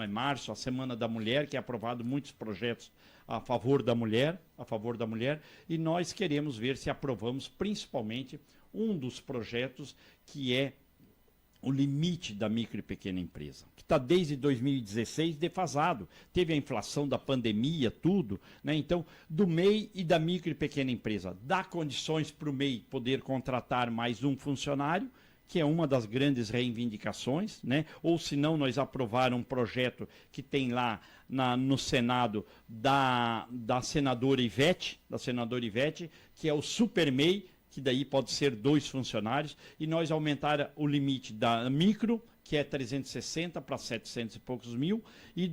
S2: março, a Semana da Mulher, que é aprovado muitos projetos a favor da mulher, e nós queremos ver se aprovamos principalmente um dos projetos que é o limite da micro e pequena empresa, que está desde 2016 defasado. Teve a inflação da pandemia, tudo, né? Então, do MEI e da micro e pequena empresa, dá condições para o MEI poder contratar mais um funcionário, que é uma das grandes reivindicações, né? Ou se não, nós aprovar um projeto que tem lá no Senado da senadora Ivete, que é o Super MEI, que daí pode ser 2 funcionários, e nós aumentar o limite da micro, que é 360 para 700 e poucos mil, e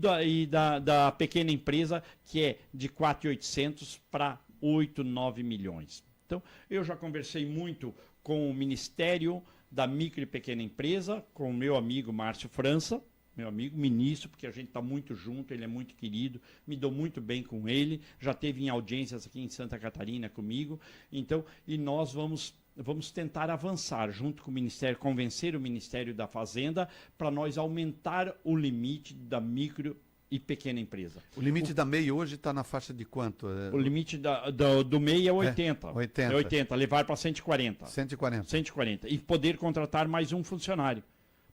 S2: da pequena empresa, que é de 4.800 para 8, 9 milhões. Então, eu já conversei muito com o Ministério da Micro e Pequena Empresa, com o meu amigo Márcio França, meu amigo ministro, porque a gente está muito junto, ele é muito querido, me dou muito bem com ele, já teve em audiências aqui em Santa Catarina comigo, então, e nós vamos tentar avançar junto com o Ministério, convencer o Ministério da Fazenda para nós aumentar o limite da micro e pequena empresa.
S1: O limite da MEI hoje está na faixa de quanto?
S2: O limite do MEI é 80.
S1: 80.
S2: É 80, levar para 140.
S1: 140.
S2: E poder contratar mais um funcionário.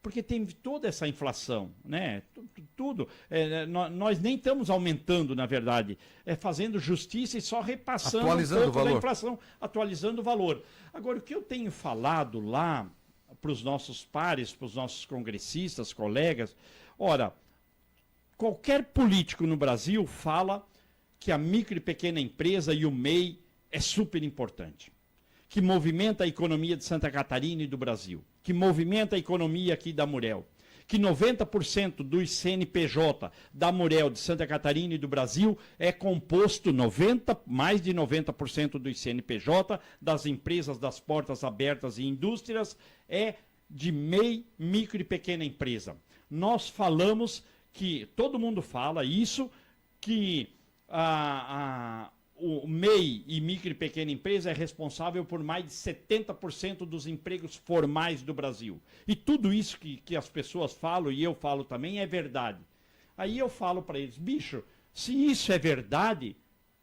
S2: Porque tem toda essa inflação, né? Tudo. Nós nem estamos aumentando, na verdade. É fazendo justiça e só repassando
S1: atualizando
S2: um pouco
S1: o valor
S2: da inflação, atualizando o valor. Agora, o que eu tenho falado lá para os nossos pares, para os nossos congressistas, colegas, ora, qualquer político no Brasil fala que a micro e pequena empresa e o MEI é super importante, que movimenta a economia de Santa Catarina e do Brasil, que movimenta a economia aqui da Murel, que 90% dos CNPJ da Murel, de Santa Catarina e do Brasil é composto, mais de 90% dos CNPJ, das empresas das portas abertas e indústrias, é de MEI, micro e pequena empresa. Nós falamos que, todo mundo fala isso, que o MEI e micro e pequena empresa é responsável por mais de 70% dos empregos formais do Brasil. E tudo isso que as pessoas falam, e eu falo também, é verdade. Aí eu falo para eles, bicho, se isso é verdade,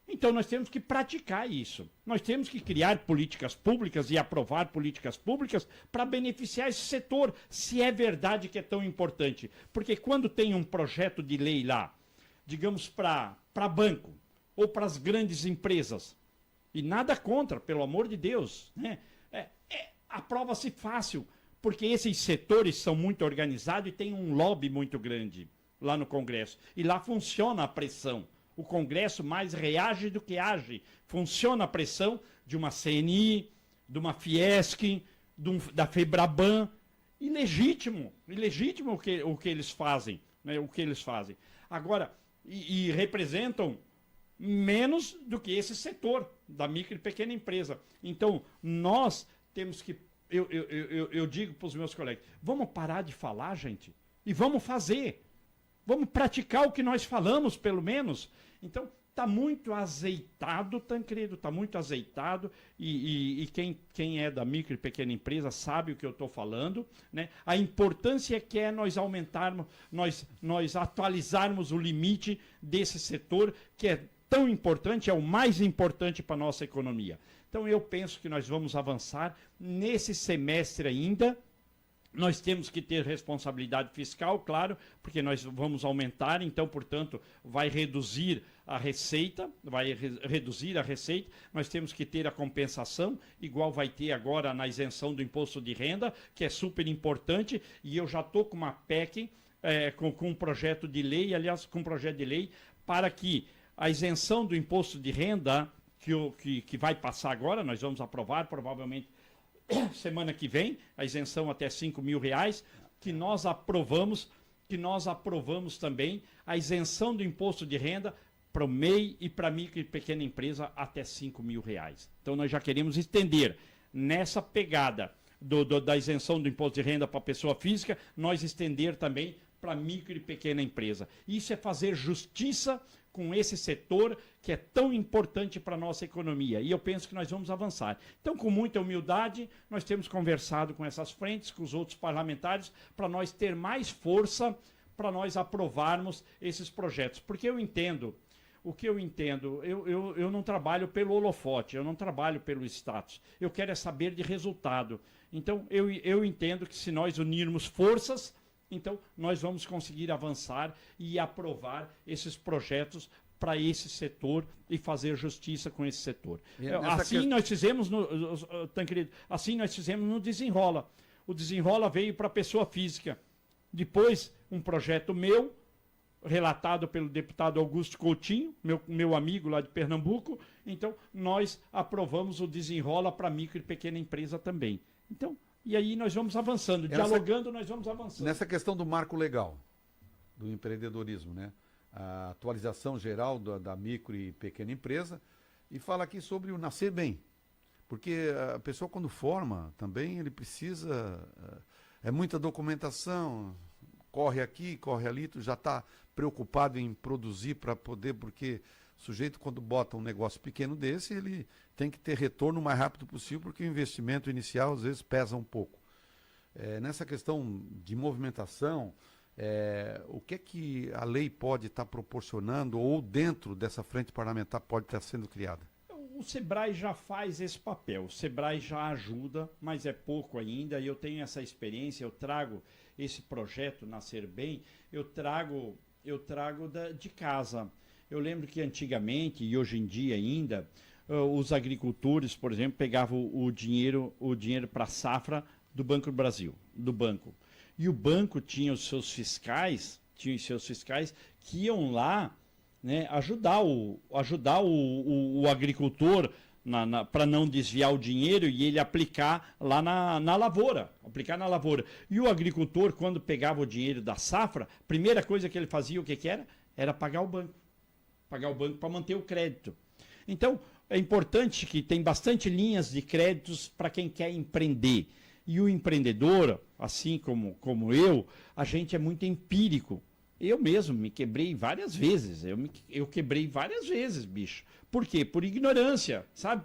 S2: então nós temos que praticar isso. Nós temos que criar políticas públicas e aprovar políticas públicas para beneficiar esse setor, se é verdade que é tão importante. Porque quando tem um projeto de lei lá, digamos para banco, ou para as grandes empresas, e nada contra, pelo amor de Deus, né? Aprova-se fácil, porque esses setores são muito organizados e tem um lobby muito grande lá no Congresso. E lá funciona a pressão. O Congresso mais reage do que age. Funciona a pressão de uma CNI, de uma Fiesc, da Febraban. Ilegítimo o que eles fazem, né? Agora, e representam menos do que esse setor da micro e pequena empresa. Então, nós temos que... Eu digo para os meus colegas, vamos parar de falar, gente, e vamos fazer. Vamos praticar o que nós falamos, pelo menos. Então, está muito azeitado, Tancredo, está muito azeitado, e quem é da micro e pequena empresa sabe o que eu estou falando, né? A importância que é nós aumentarmos, nós atualizarmos o limite desse setor, que é tão importante, é o mais importante para a nossa economia. Então, eu penso que nós vamos avançar nesse semestre ainda. Nós temos que ter responsabilidade fiscal, claro, porque nós vamos aumentar, então, portanto, vai reduzir a receita, nós temos que ter a compensação, igual vai ter agora na isenção do imposto de renda, que é super importante, e eu já estou com uma PEC, com um projeto de lei, para que a isenção do imposto de renda, que vai passar agora, nós vamos aprovar, provavelmente, semana que vem, a isenção até R$5.000, que nós aprovamos também a isenção do imposto de renda para o MEI e para a micro e pequena empresa até R$5.000. Então nós já queremos estender nessa pegada da isenção do imposto de renda para a pessoa física, nós estender também para micro e pequena empresa. Isso é fazer justiça com esse setor que é tão importante para a nossa economia. E eu penso que nós vamos avançar. Então, com muita humildade, nós temos conversado com essas frentes, com os outros parlamentares, para nós ter mais força, para nós aprovarmos esses projetos. Porque eu entendo, eu não trabalho pelo holofote, eu não trabalho pelo status. Eu quero é saber de resultado. Então, eu entendo que se nós unirmos forças, então nós vamos conseguir avançar e aprovar esses projetos para esse setor e fazer justiça com esse setor. Assim nós fizemos Tancredo, assim nós fizemos no Desenrola. O Desenrola veio para a pessoa física. Depois, um projeto meu, relatado pelo deputado Augusto Coutinho, meu amigo lá de Pernambuco. Então, nós aprovamos o Desenrola para micro e pequena empresa também. Então, e aí nós vamos avançando, dialogando, nós vamos avançando.
S1: Nessa questão do marco legal, do empreendedorismo, né? A atualização geral da micro e pequena empresa, e fala aqui sobre o nascer bem. Porque a pessoa quando forma também, ele precisa, é muita documentação, corre aqui, corre ali, tu já está preocupado em produzir para poder, porque o sujeito quando bota um negócio pequeno desse, ele tem que ter retorno o mais rápido possível, porque o investimento inicial às vezes pesa um pouco. Nessa questão de movimentação, o que é que a lei pode estar proporcionando ou dentro dessa frente parlamentar pode estar sendo criada?
S2: O Sebrae já faz esse papel, o Sebrae já ajuda, mas é pouco ainda, e eu tenho essa experiência, eu trago esse projeto Nascer Bem, eu trago de casa. Eu lembro que antigamente, e hoje em dia ainda, os agricultores, por exemplo, pegavam o dinheiro para a safra do Banco do Brasil, do banco. E o banco tinha os seus fiscais que iam lá, né, ajudar o agricultor para não desviar o dinheiro e ele aplicar lá na lavoura. E o agricultor, quando pegava o dinheiro da safra, a primeira coisa que ele fazia, o que era? Era pagar o banco. Pagar o banco para manter o crédito. Então, é importante que tem bastante linhas de créditos para quem quer empreender. E o empreendedor, assim como eu, a gente é muito empírico. Eu mesmo me quebrei várias vezes. Eu quebrei várias vezes, bicho. Por quê? Por ignorância, sabe?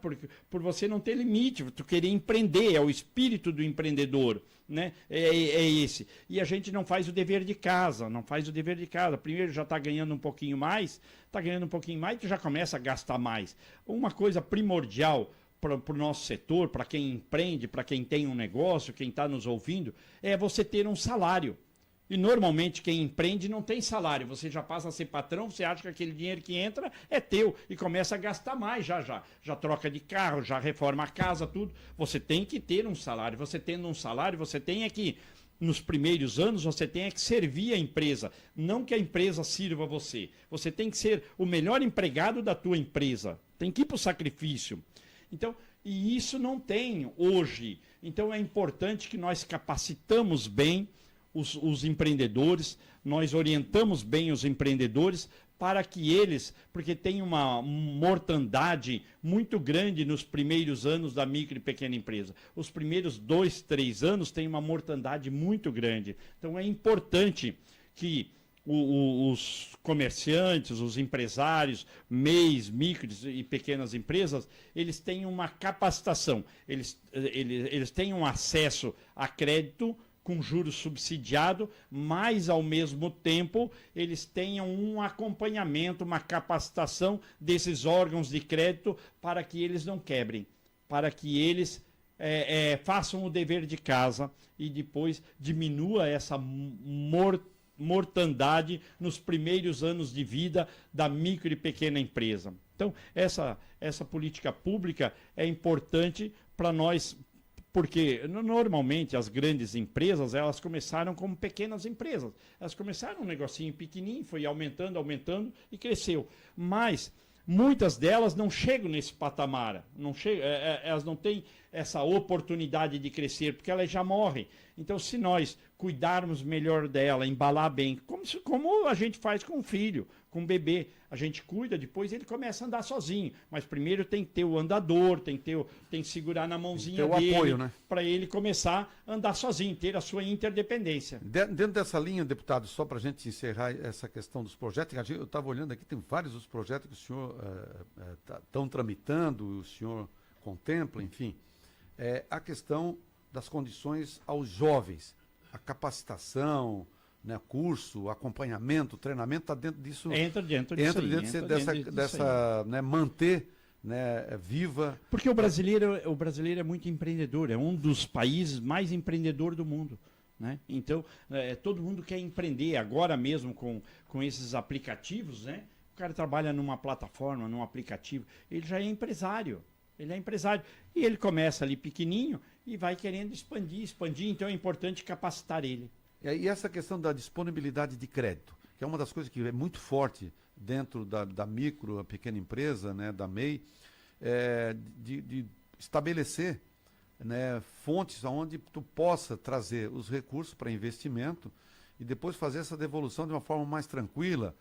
S2: Por você não ter limite, tu querer empreender, é o espírito do empreendedor, né? É esse. E a gente não faz o dever de casa, Primeiro já está ganhando um pouquinho mais, tu já começa a gastar mais. Uma coisa primordial para o nosso setor, para quem empreende, para quem tem um negócio, quem está nos ouvindo, é você ter um salário. E normalmente quem empreende não tem salário, você já passa a ser patrão, você acha que aquele dinheiro que entra é teu e começa a gastar mais já troca de carro, já reforma a casa, tudo. Você tem que ter um salário, você tendo um salário, você tem que, nos primeiros anos, você tem que servir a empresa, não que a empresa sirva você. Você tem que ser o melhor empregado da tua empresa, tem que ir para o sacrifício. Então, e isso não tem hoje. Então é importante que nós capacitamos bem os empreendedores, nós orientamos bem os empreendedores para que eles, porque tem uma mortandade muito grande nos primeiros anos da micro e pequena empresa. Os primeiros 2, 3 anos tem uma mortandade muito grande. Então é importante que os comerciantes, os empresários, MEIs, micros e pequenas empresas, eles tenham uma capacitação, eles tenham acesso a crédito com juros subsidiado, mas ao mesmo tempo eles tenham um acompanhamento, uma capacitação desses órgãos de crédito para que eles não quebrem, para que eles façam o dever de casa e depois diminua essa mortandade nos primeiros anos de vida da micro e pequena empresa. Então, essa política pública é importante para nós, porque normalmente as grandes empresas, elas começaram como pequenas empresas. Elas começaram um negocinho pequenininho, foi aumentando e cresceu. Mas muitas delas não chegam nesse patamar, elas não têm essa oportunidade de crescer, porque ela já morre. Então, se nós cuidarmos melhor dela, embalar bem, como a gente faz com um filho, com um bebê, a gente cuida, depois ele começa a andar sozinho. Mas primeiro tem que ter o andador, tem que segurar na mãozinha
S1: tem
S2: dele,
S1: apoio, né?
S2: Para ele começar a andar sozinho, ter a sua interdependência.
S1: Dentro dessa linha, deputado, só para a gente encerrar essa questão dos projetos, eu estava olhando aqui, tem vários dos projetos que o senhor estão tramitando, o senhor contempla, enfim. A questão das condições aos jovens, a capacitação, né, curso, acompanhamento, treinamento, está dentro disso.
S2: Entra dentro disso
S1: dessa né, manter, né, viva.
S2: Porque o brasileiro é muito empreendedor, é um dos países mais empreendedor do mundo. Né? Então, todo mundo quer empreender agora mesmo com esses aplicativos, né? O cara trabalha numa plataforma, num aplicativo, ele já é empresário. Ele é empresário. E ele começa ali pequenininho e vai querendo expandir. Então é importante capacitar ele.
S1: E essa questão da disponibilidade de crédito, que é uma das coisas que é muito forte dentro da micro, a pequena empresa, né, da MEI, de estabelecer, né, fontes onde tu possa trazer os recursos para investimento e depois fazer essa devolução de uma forma mais tranquila,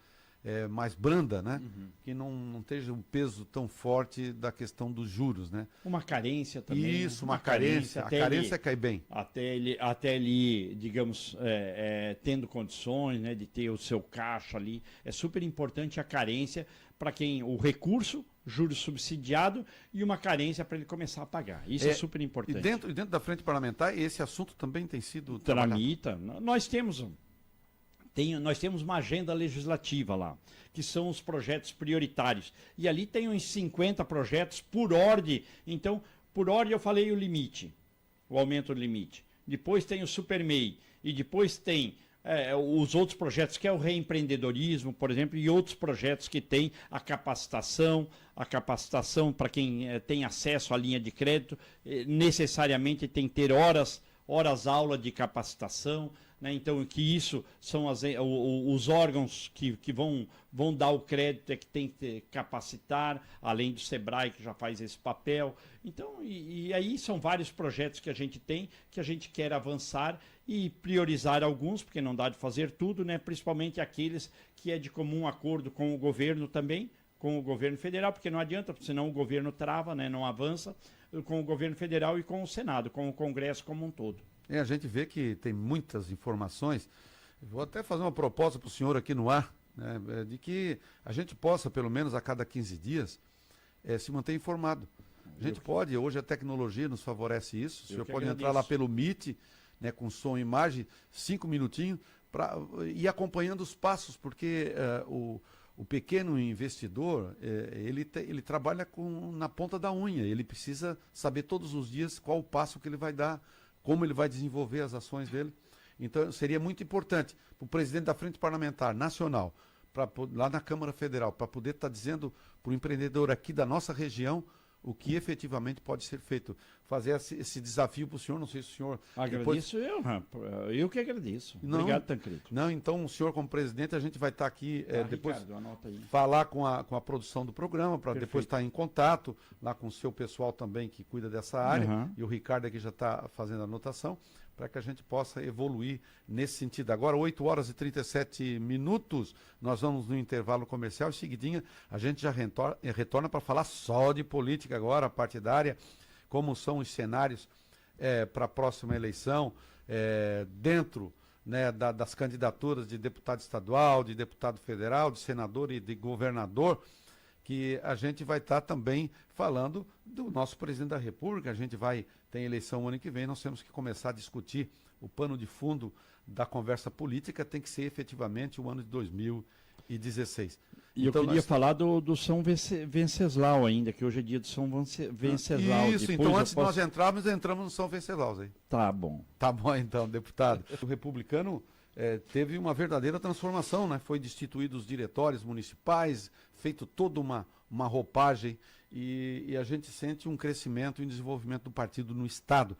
S1: mais branda, né? Uhum. Que não esteja um peso tão forte da questão dos juros, né?
S2: Uma carência também.
S1: Isso, uma carência. A carência cai bem.
S2: Até ele digamos, tendo condições, né, de ter o seu caixa ali. É super importante a carência para quem o recurso, juros subsidiado e uma carência para ele começar a pagar. Isso é super importante.
S1: E dentro da frente parlamentar, esse assunto também tem sido
S2: tramita. Nós temos uma agenda legislativa lá, que são os projetos prioritários. E ali tem uns 50 projetos por ordem. Então, por ordem eu falei o limite, o aumento do limite. Depois tem o SuperMEI. E depois tem os outros projetos, que é o reempreendedorismo, por exemplo, e outros projetos que tem a capacitação para quem tem acesso à linha de crédito, necessariamente tem que ter horas-aula de capacitação, né? Então, que isso são os órgãos que vão dar o crédito, que tem que capacitar, além do SEBRAE, que já faz esse papel. Então, e aí são vários projetos que a gente tem, que a gente quer avançar e priorizar alguns, porque não dá de fazer tudo, né? Principalmente aqueles que é de comum acordo com o governo também, com o governo federal, porque não adianta, senão o governo trava, né, não avança, com o governo federal e com o Senado, com o Congresso como um todo.
S1: A gente vê que tem muitas informações. Vou até fazer uma proposta para o senhor aqui no ar, né, de que a gente possa, pelo menos a cada 15 dias, se manter informado. A gente pode, hoje a tecnologia nos favorece isso, o senhor pode entrar lá pelo Meet, né, com som e imagem, 5 minutinhos, para ir acompanhando os passos, porque o pequeno investidor, ele trabalha na ponta da unha, ele precisa saber todos os dias qual o passo que ele vai dar, como ele vai desenvolver as ações dele. Então, seria muito importante para o presidente da Frente Parlamentar Nacional, lá na Câmara Federal, para poder estar dizendo para o empreendedor aqui da nossa região o que efetivamente pode ser feito. Fazer esse desafio para o senhor, não sei se o senhor...
S2: Agradeço eu que agradeço. Obrigado, Tancredo.
S1: Não, então o senhor como presidente, a gente vai estar aqui depois
S2: Ricardo, anota aí.
S1: Falar com a produção do programa, para depois estar em contato lá com o seu pessoal também que cuida dessa área, e o Ricardo aqui já está fazendo a anotação, para que a gente possa evoluir nesse sentido. Agora, 8 horas e 37 minutos, nós vamos no intervalo comercial, em seguidinha a gente já retorna para falar só de política agora, partidária, como são os cenários para a próxima eleição, dentro, né, das candidaturas de deputado estadual, de deputado federal, de senador e de governador, que a gente vai estar também falando do nosso presidente da República. A gente tem eleição ano que vem, nós temos que começar a discutir o pano de fundo da conversa política, tem que ser efetivamente o ano de 2016.
S2: E então, eu queria falar do São Venceslau ainda, que hoje é dia do São Venceslau.
S1: Isso, depois então antes de nós entramos no São Venceslau aí.
S2: Tá bom.
S1: Tá bom então, deputado. O republicano teve uma verdadeira transformação, né? Foi destituído os diretórios municipais, feito toda uma roupagem e a gente sente um crescimento e um desenvolvimento do partido no Estado.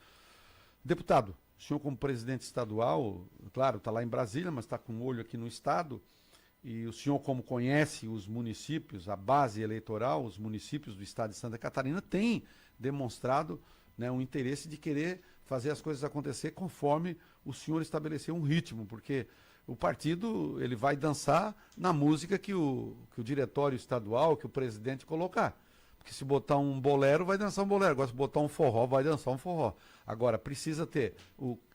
S1: Deputado, o senhor como presidente estadual, claro, está lá em Brasília, mas está com um olho aqui no Estado, e o senhor como conhece os municípios, a base eleitoral, os municípios do Estado de Santa Catarina, tem demonstrado né, um interesse de querer fazer as coisas acontecer conforme o senhor estabeleceu um ritmo, porque o partido ele vai dançar na música que o diretório estadual, que o presidente colocar. Porque se botar um bolero, vai dançar um bolero. Agora, se botar um forró, vai dançar um forró. Agora, precisa ter,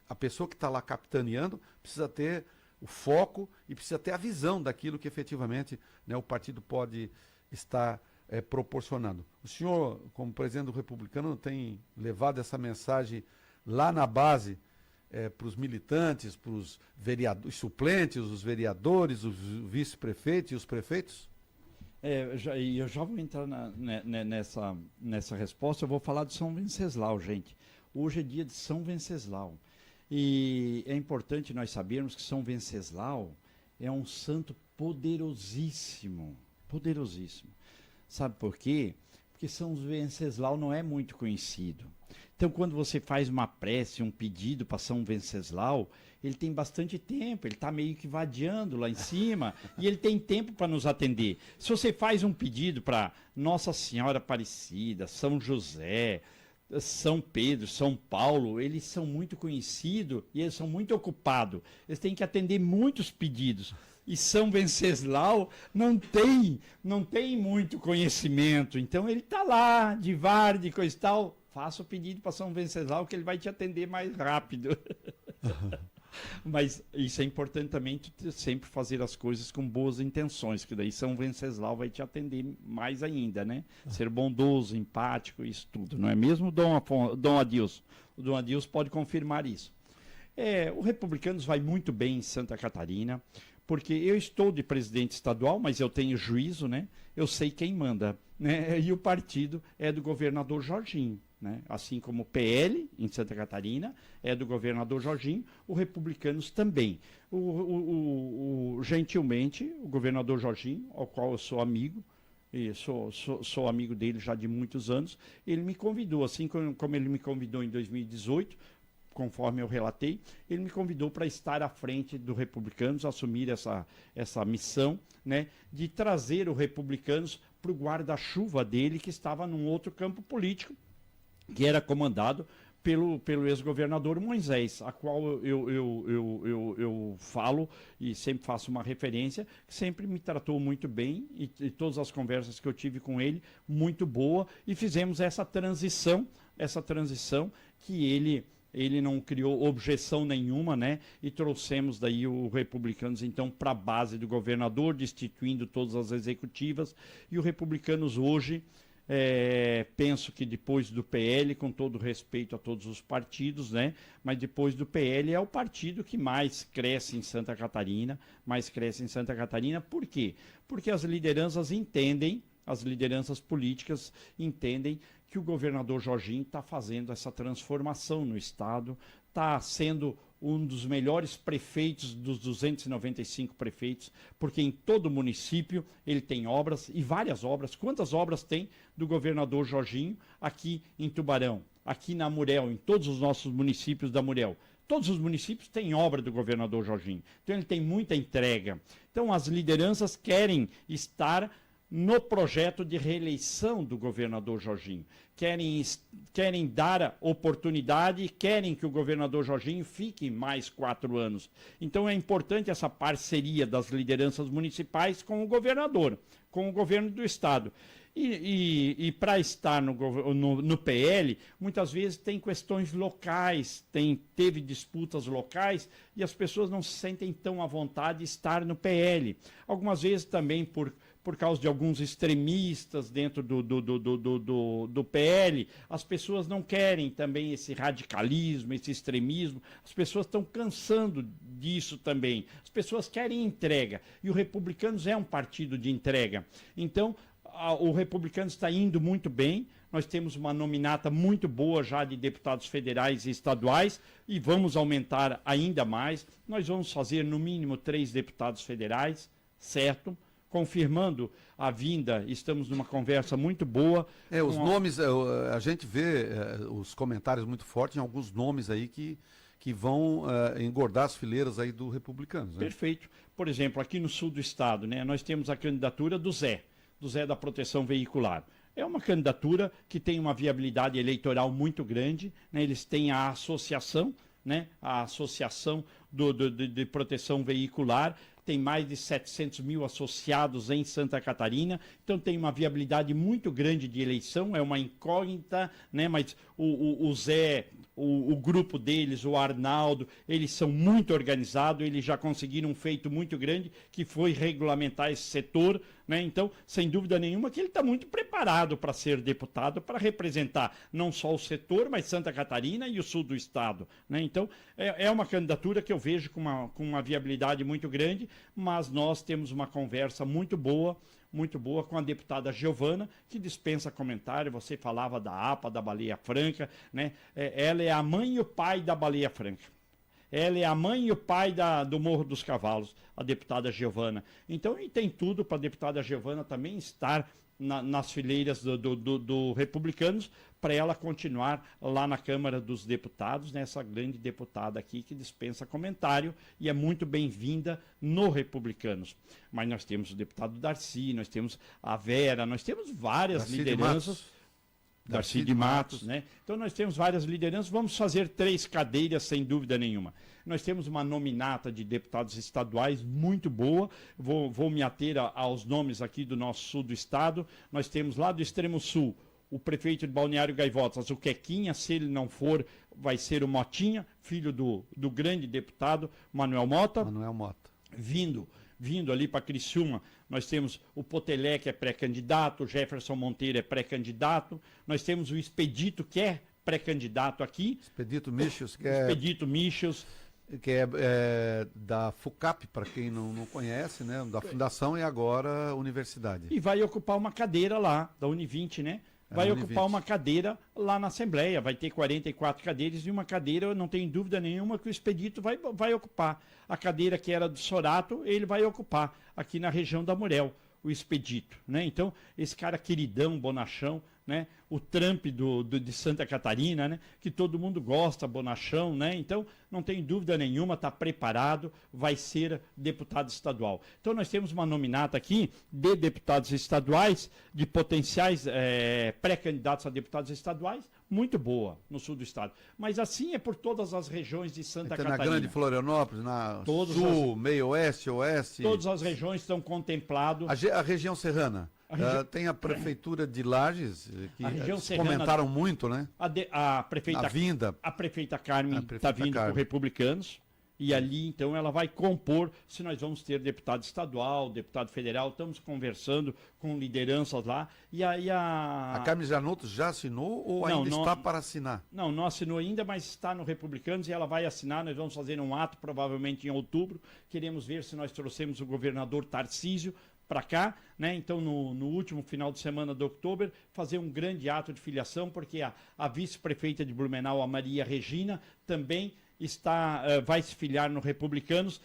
S1: a pessoa que está lá capitaneando, precisa ter o foco e precisa ter a visão daquilo que efetivamente, né, o partido pode estar proporcionando. O senhor, como presidente do Republicano, tem levado essa mensagem lá na base para os militantes, para os vereadores, suplentes, os vereadores, os vice-prefeitos e os prefeitos?
S2: Eu já vou entrar nessa resposta. Eu vou falar de São Venceslau, gente. Hoje é dia de São Venceslau. E é importante nós sabermos que São Venceslau é um santo poderosíssimo. Poderosíssimo. Sabe por quê? Porque São Venceslau não é muito conhecido. Então, quando você faz uma prece, um pedido para São Venceslau, ele tem bastante tempo, ele está meio que vadiando lá em cima, e ele tem tempo para nos atender. Se você faz um pedido para Nossa Senhora Aparecida, São José, São Pedro, São Paulo, eles são muito conhecidos e eles são muito ocupados. Eles têm que atender muitos pedidos. E São Venceslau não tem muito conhecimento. Então ele está lá, de VAR, de coisa e tal. Faça o pedido para São Venceslau que ele vai te atender mais rápido. Mas isso é importante também, sempre fazer as coisas com boas intenções, que daí São Venceslau vai te atender mais ainda, né? Ser bondoso, empático, isso tudo, não é mesmo, Dom Adilson? O Dom Adilson pode confirmar isso. O Republicanos vai muito bem em Santa Catarina, porque eu estou de presidente estadual, mas eu tenho juízo, né? Eu sei quem manda, né? E o partido é do governador Jorginho, né? Assim como o PL em Santa Catarina é do governador Jorginho, o Republicanos também. Gentilmente, o governador Jorginho, ao qual eu sou amigo, e sou amigo dele já de muitos anos, ele me convidou, assim como ele me convidou em 2018, conforme eu relatei, ele me convidou para estar à frente do Republicanos, assumir essa missão, né, de trazer o Republicanos para o guarda-chuva dele, que estava num outro campo político, que era comandado pelo ex-governador Moisés, a qual eu falo e sempre faço uma referência, que sempre me tratou muito bem e todas as conversas que eu tive com ele, muito boa, e fizemos essa transição que ele não criou objeção nenhuma, né? E trouxemos daí o Republicanos, então, para a base do governador, destituindo todas as executivas. E o Republicanos hoje, penso que depois do PL, com todo respeito a todos os partidos, né? Mas depois do PL é o partido que mais cresce em Santa Catarina. Por quê? Porque as lideranças entendem, as lideranças políticas entendem que o governador Jorginho está fazendo essa transformação no Estado, está sendo um dos melhores prefeitos dos 295 prefeitos, porque em todo município ele tem obras, e várias obras. Quantas obras tem do governador Jorginho aqui em Tubarão, aqui na Murel, em todos os nossos municípios da Murel? Todos os municípios têm obra do governador Jorginho. Então ele tem muita entrega. Então as lideranças querem estar no projeto de reeleição do governador Jorginho. Querem dar oportunidade, querem que o governador Jorginho fique mais 4 anos. Então é importante essa parceria das lideranças municipais com o governador, com o governo do Estado. E para estar no PL, muitas vezes tem questões locais, teve disputas locais e as pessoas não se sentem tão à vontade de estar no PL. Algumas vezes também por causa de alguns extremistas dentro do PL, as pessoas não querem também esse radicalismo, esse extremismo, as pessoas estão cansando disso também. As pessoas querem entrega, e o Republicanos é um partido de entrega. Então, o Republicanos está indo muito bem, nós temos uma nominata muito boa já de deputados federais e estaduais, e vamos aumentar ainda mais. Nós vamos fazer no mínimo 3 deputados federais, certo? Confirmando a vinda, estamos numa conversa muito boa.
S1: Os nomes, a gente vê os comentários muito fortes em alguns nomes aí que vão engordar as fileiras aí do Republicanos, né?
S2: Perfeito. Por exemplo, aqui no sul do estado, né, nós temos a candidatura do Zé da Proteção Veicular. é uma candidatura que tem uma viabilidade eleitoral muito grande, né? Eles têm a associação, né? A Associação de Proteção Veicular, tem mais de 700 mil associados em Santa Catarina, então tem uma viabilidade muito grande de eleição, é uma incógnita, né? Mas o Zé, o grupo deles, o Arnaldo, eles são muito organizados, eles já conseguiram um feito muito grande, que foi regulamentar esse setor, né? Então, sem dúvida nenhuma, que ele está muito preparado para ser deputado, para representar não só o setor, mas Santa Catarina e o sul do estado, né? Então, é uma candidatura que eu vejo com uma viabilidade muito grande, mas nós temos uma conversa muito boa com a deputada Giovana, que dispensa comentário. Você falava da APA, da Baleia Franca, né? Ela é a mãe e o pai da Baleia Franca. Ela é a mãe e o pai do Morro dos Cavalos, a deputada Giovana. Então, e tem tudo para a deputada Giovana também estar nas fileiras do Republicanos, para ela continuar lá na Câmara dos Deputados, né, essa grande deputada aqui que dispensa comentário e é muito bem-vinda no Republicanos. Mas nós temos o deputado Darcy, nós temos a Vera, nós temos várias
S1: Darcy
S2: lideranças. Darcy de Matos, né? Então nós temos várias lideranças, vamos fazer 3 cadeiras sem dúvida nenhuma. Nós temos uma nominata de deputados estaduais muito boa, vou me ater aos nomes aqui do nosso sul do estado. Nós temos lá do extremo sul o prefeito de Balneário Gaivotas, o Quequinha, se ele não for, vai ser o Motinha, filho do grande deputado Manuel Mota.
S1: Manuel Mota.
S2: Vindo ali para Criciúma, nós temos o Potelé, que é pré-candidato, o Jefferson Monteiro é pré-candidato, nós temos o Expedito, que é pré-candidato aqui.
S1: Expedito Michels,
S2: que
S1: é da FUCAP, para quem não conhece, né? Da Fundação e agora Universidade.
S2: E vai ocupar uma cadeira lá, da Univinte, né? Vai ocupar uma cadeira lá na Assembleia, vai ter 44 cadeiras e uma cadeira, eu não tenho dúvida nenhuma que o Expedito vai ocupar. A cadeira que era do Sorato, ele vai ocupar aqui na região da Murel, o Expedito, né? Então, esse cara queridão, bonachão, né? O Trump de Santa Catarina, né? Que todo mundo gosta, bonachão, né? Então, não tem dúvida nenhuma, está preparado, vai ser deputado estadual. Então, nós temos uma nominata aqui de deputados estaduais, de potenciais pré-candidatos a deputados estaduais, muito boa no sul do estado. Mas assim é por todas as regiões de Santa Catarina.
S1: Na Grande Florianópolis, na Sul, Meio Oeste, Oeste.
S2: Todas as regiões estão contempladas.
S1: A região serrana. Tem a prefeitura de Lages, que comentaram muito, né?
S2: A prefeita Carmen está vindo com Republicanos. E ali, então, ela vai compor, se nós vamos ter deputado estadual, deputado federal, estamos conversando com lideranças lá. E aí
S1: a Carmen Janotto já assinou ou ainda está para assinar?
S2: Não assinou ainda, mas está no Republicanos e ela vai assinar. Nós vamos fazer um ato, provavelmente em outubro. Queremos ver se nós trouxemos o governador Tarcísio para cá, né? Então no último final de semana de outubro, fazer um grande ato de filiação, porque a vice-prefeita de Blumenau, a Maria Regina, também vai se filiar no Republicanos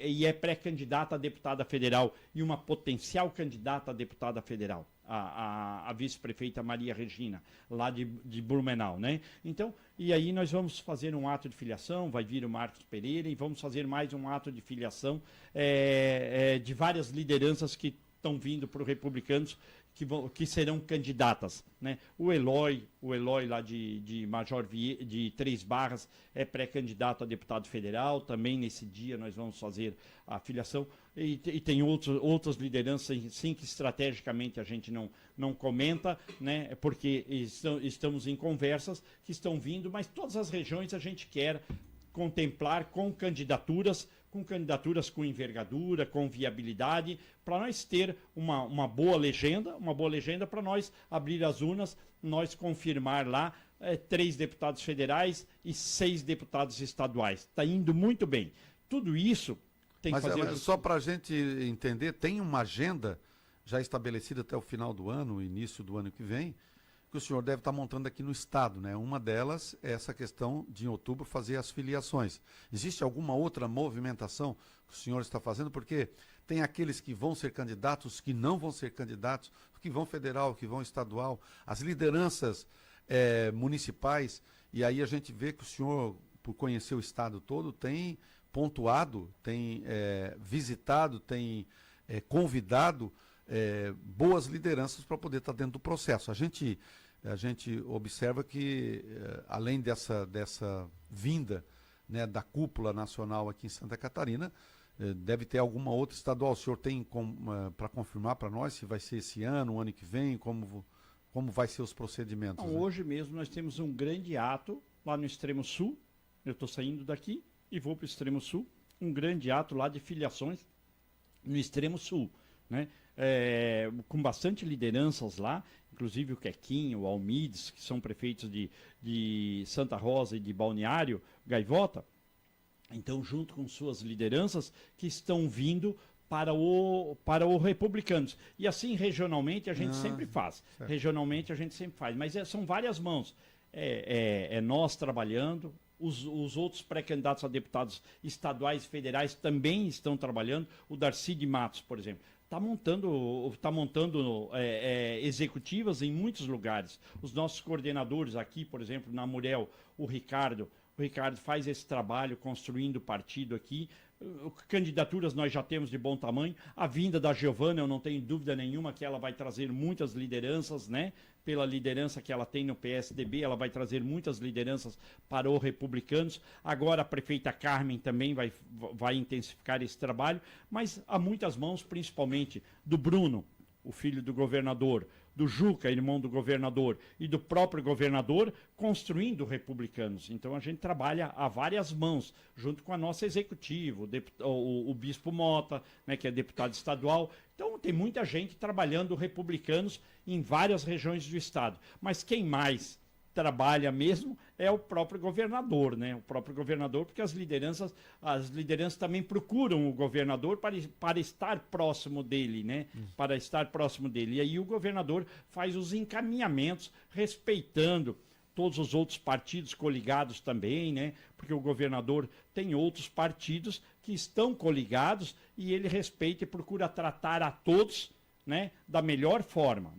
S2: e é pré-candidata a deputada federal e uma potencial candidata a deputada federal, a vice-prefeita Maria Regina, lá de Blumenau, né? Então, e aí nós vamos fazer um ato de filiação, vai vir o Marcos Pereira e vamos fazer mais um ato de filiação de várias lideranças que estão vindo para o Republicanos, que serão candidatas, né? O Eloy lá de Major de Três Barras é pré-candidato a deputado federal, também nesse dia nós vamos fazer a filiação, e tem outras lideranças, sim, que estrategicamente a gente não comenta, né? Porque estamos em conversas que estão vindo, mas todas as regiões a gente quer contemplar com candidaturas com envergadura, com viabilidade, para nós ter uma boa legenda para nós abrir as urnas, nós confirmar lá 3 deputados federais e 6 deputados estaduais. Está indo muito bem. Tudo isso tem que fazer...
S1: Mas só para a gente entender, tem uma agenda já estabelecida até o final do ano, início do ano que vem, que o senhor deve estar montando aqui no estado, né? Uma delas é essa questão de em outubro fazer as filiações. Existe alguma outra movimentação que o senhor está fazendo? Porque tem aqueles que vão ser candidatos, que não vão ser candidatos, que vão federal, que vão estadual, as lideranças municipais, e aí a gente vê que o senhor, por conhecer o estado todo, tem pontuado, tem visitado, tem convidado boas lideranças para poder estar dentro do processo. A gente observa que, além dessa vinda, né, da cúpula nacional aqui em Santa Catarina, deve ter alguma outra estadual. O senhor tem para confirmar para nós se vai ser esse ano, o ano que vem, como vai ser os procedimentos?
S2: Não, hoje mesmo nós temos um grande ato lá no extremo sul. Eu estou saindo daqui e vou para o extremo sul. Um grande ato lá de filiações no extremo sul, né? Com bastante lideranças lá, inclusive o Quequinho, o Almides, que são prefeitos de Santa Rosa e de Balneário Gaivota. Então, junto com suas lideranças que estão vindo para o Republicanos. E assim, regionalmente, a gente sempre faz.
S1: Certo.
S2: Regionalmente, a gente sempre faz. Mas são várias mãos. Nós trabalhando, os outros pré-candidatos a deputados estaduais e federais também estão trabalhando. O Darcy de Matos, por exemplo, está montando executivas em muitos lugares. Os nossos coordenadores aqui, por exemplo, na Murel, o Ricardo faz esse trabalho construindo partido aqui. Candidaturas nós já temos de bom tamanho. A vinda da Giovana, eu não tenho dúvida nenhuma que ela vai trazer muitas lideranças, né? Pela liderança que ela tem no PSDB, ela vai trazer muitas lideranças para os Republicanos. Agora a prefeita Carmen também vai intensificar esse trabalho, mas há muitas mãos, principalmente do Bruno, o filho do governador, do Juca, irmão do governador, e do próprio governador, construindo Republicanos. Então a gente trabalha a várias mãos, junto com a nossa executiva, o Bispo Mota, né, que é deputado estadual. Então tem muita gente trabalhando Republicanos em várias regiões do estado. Mas quem mais trabalha mesmo é o próprio governador, né? O próprio governador, porque as lideranças também procuram o governador para estar próximo dele, né? Para estar próximo dele. E aí o governador faz os encaminhamentos, respeitando todos os outros partidos coligados também, né? Porque o governador tem outros partidos que estão coligados e ele respeita e procura tratar a todos, né, da melhor forma,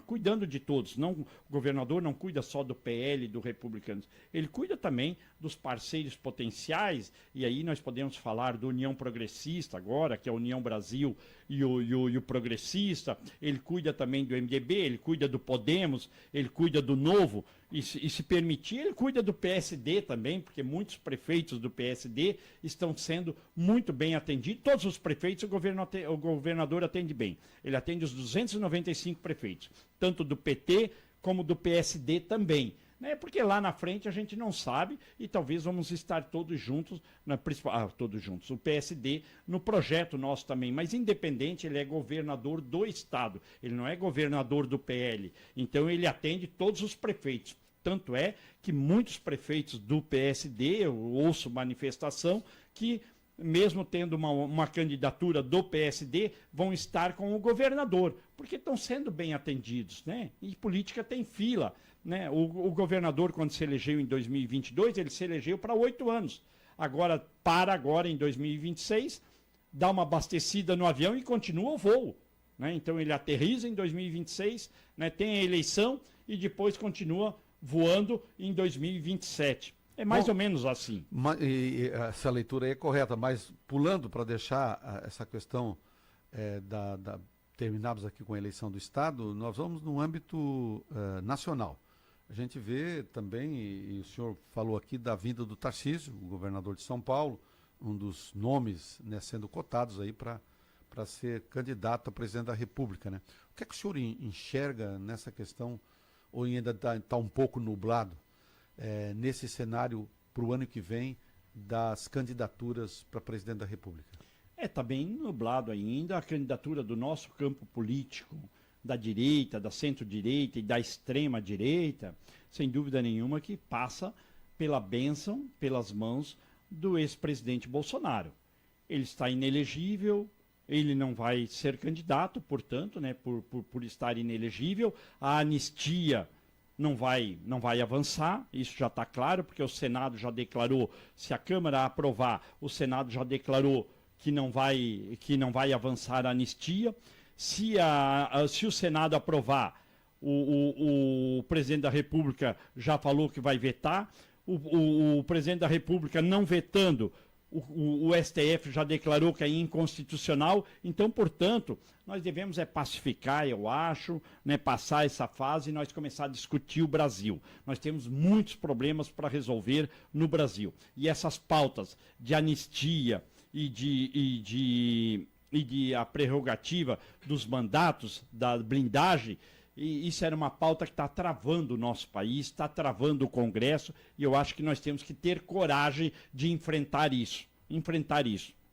S2: cuidando de todos. Não, o governador não cuida só do PL, do Republicanos, ele cuida também dos parceiros potenciais, e aí nós podemos falar do União Progressista agora, que é a União Brasil e o Progressista. Ele cuida também do MDB, ele cuida do Podemos, ele cuida do Novo, e se permitir, ele cuida do PSD também, porque muitos prefeitos do PSD estão sendo muito bem atendidos. Todos os prefeitos o governador atende bem. Ele atende os 295 prefeitos, tanto do PT como do PSD também. Né? Porque lá na frente a gente não sabe e talvez vamos estar todos juntos, o PSD, no projeto nosso também. Mas independente, ele é governador do Estado, ele não é governador do PL. Então ele atende todos os prefeitos. Tanto é que muitos prefeitos do PSD, eu ouço manifestação, que mesmo tendo uma candidatura do PSD, vão estar com o governador, porque estão sendo bem atendidos, né? E política tem fila, né? O governador, quando se elegeu em 2022, ele se elegeu para 8 anos. Agora, em 2026, dá uma abastecida no avião e continua o voo, né? Então ele aterriza em 2026, né? Tem a eleição e depois continua voando em 2027. É mais ou menos assim.
S1: Essa leitura aí é correta, mas pulando para deixar essa questão terminarmos aqui com a eleição do Estado, nós vamos no âmbito nacional. A gente vê também, e o senhor falou aqui da vinda do Tarcísio, o governador de São Paulo, um dos nomes, né, sendo cotados aí para ser candidato a presidente da República, né? O que é que o senhor enxerga nessa questão, ou ainda está um pouco nublado, nesse cenário para o ano que vem das candidaturas para presidente da República?
S2: Está bem nublado ainda a candidatura do nosso campo político, da direita, da centro-direita e da extrema-direita, sem dúvida nenhuma que passa pela bênção, pelas mãos do ex-presidente Bolsonaro. Ele está inelegível, ele não vai ser candidato, portanto, né, por estar inelegível. A anistia não vai avançar, isso já está claro, porque o Senado já declarou, se a Câmara aprovar, o Senado já declarou que não vai avançar a anistia. Se o Senado aprovar, o presidente da República já falou que vai vetar. O presidente da República não vetando, o STF já declarou que é inconstitucional. Então, portanto, nós devemos pacificar, eu acho, né, passar essa fase e nós começar a discutir o Brasil. Nós temos muitos problemas para resolver no Brasil. E essas pautas de anistia e de a prerrogativa dos mandatos, da blindagem, e isso era uma pauta que está travando o nosso país, está travando o Congresso, e eu acho que nós temos que ter coragem de enfrentar isso,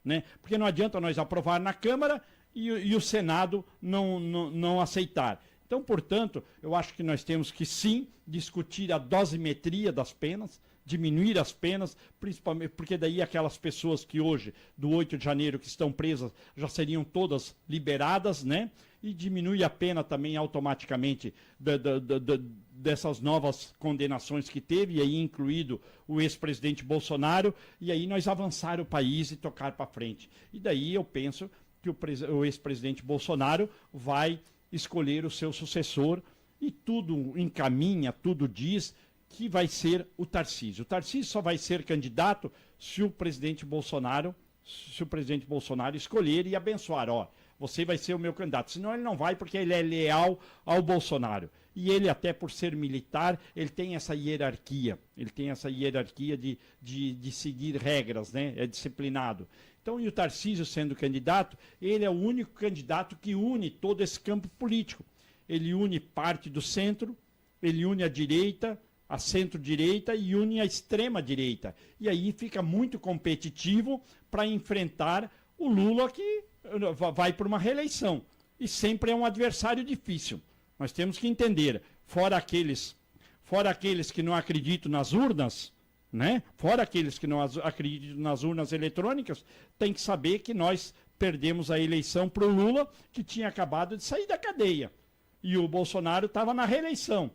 S2: né? Porque não adianta nós aprovar na Câmara e o Senado não aceitar. Então, portanto, eu acho que nós temos que sim discutir a dosimetria das penas, diminuir as penas, principalmente porque daí aquelas pessoas que hoje, do 8 de janeiro, que estão presas, já seriam todas liberadas, né? E diminui a pena também automaticamente dessas novas condenações que teve, e aí incluído o ex-presidente Bolsonaro, e aí nós avançar o país e tocar para frente. E daí eu penso que o ex-presidente Bolsonaro vai escolher o seu sucessor, e tudo encaminha, tudo diz que vai ser o Tarcísio. O Tarcísio só vai ser candidato se o presidente Bolsonaro escolher e abençoar. Ó, você vai ser o meu candidato. Senão ele não vai, porque ele é leal ao Bolsonaro. E ele, até por ser militar, ele tem essa hierarquia. Ele tem essa hierarquia de seguir regras, né? É disciplinado. Então, e o Tarcísio sendo candidato, ele é o único candidato que une todo esse campo político. Ele une parte do centro, ele une a direita, a centro-direita e une a extrema-direita. E aí fica muito competitivo para enfrentar o Lula, que vai para uma reeleição. E sempre é um adversário difícil. Nós temos que entender, fora aqueles que não acreditam nas urnas, né? Fora aqueles que não acreditam nas urnas eletrônicas, tem que saber que nós perdemos a eleição para o Lula, que tinha acabado de sair da cadeia. E o Bolsonaro estava na reeleição.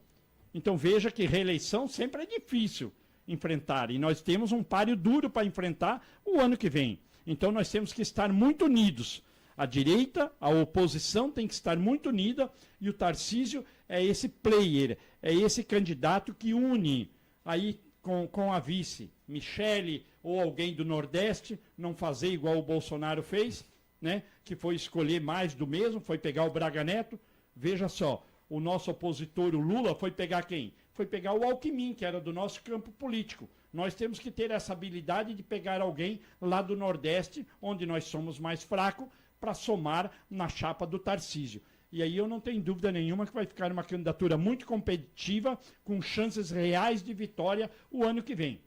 S2: Então veja que reeleição sempre é difícil enfrentar. E nós temos um páreo duro para enfrentar o ano que vem. Então nós temos que estar muito unidos. A direita, a oposição tem que estar muito unida, e o Tarcísio é esse player, é esse candidato que une aí com a vice, Michele ou alguém do Nordeste, não fazer igual o Bolsonaro fez, né? Que foi escolher mais do mesmo, foi pegar o Braga Neto. Veja só, o nosso opositor, o Lula, foi pegar quem? Foi pegar o Alckmin, que era do nosso campo político. Nós temos que ter essa habilidade de pegar alguém lá do Nordeste, onde nós somos mais fracos, para somar na chapa do Tarcísio. E aí eu não tenho dúvida nenhuma que vai ficar uma candidatura muito competitiva, com chances reais de vitória o ano que vem.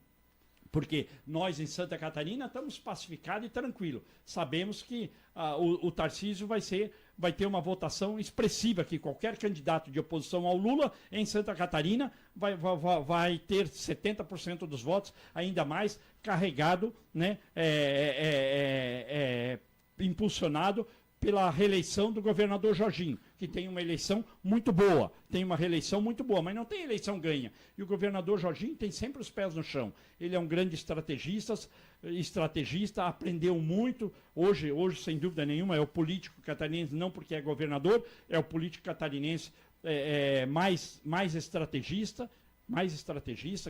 S2: Porque nós em Santa Catarina estamos pacificados e tranquilos. Sabemos que o Tarcísio vai ter uma votação expressiva, que qualquer candidato de oposição ao Lula em Santa Catarina vai ter 70% dos votos, ainda mais carregado, né, impulsionado pela reeleição do governador Jorginho, que tem uma eleição muito boa, mas não tem eleição ganha. E o governador Jorginho tem sempre os pés no chão. Ele é um grande estrategista, aprendeu muito. Hoje, sem dúvida nenhuma, é o político catarinense, não porque é governador, é o político catarinense mais estrategista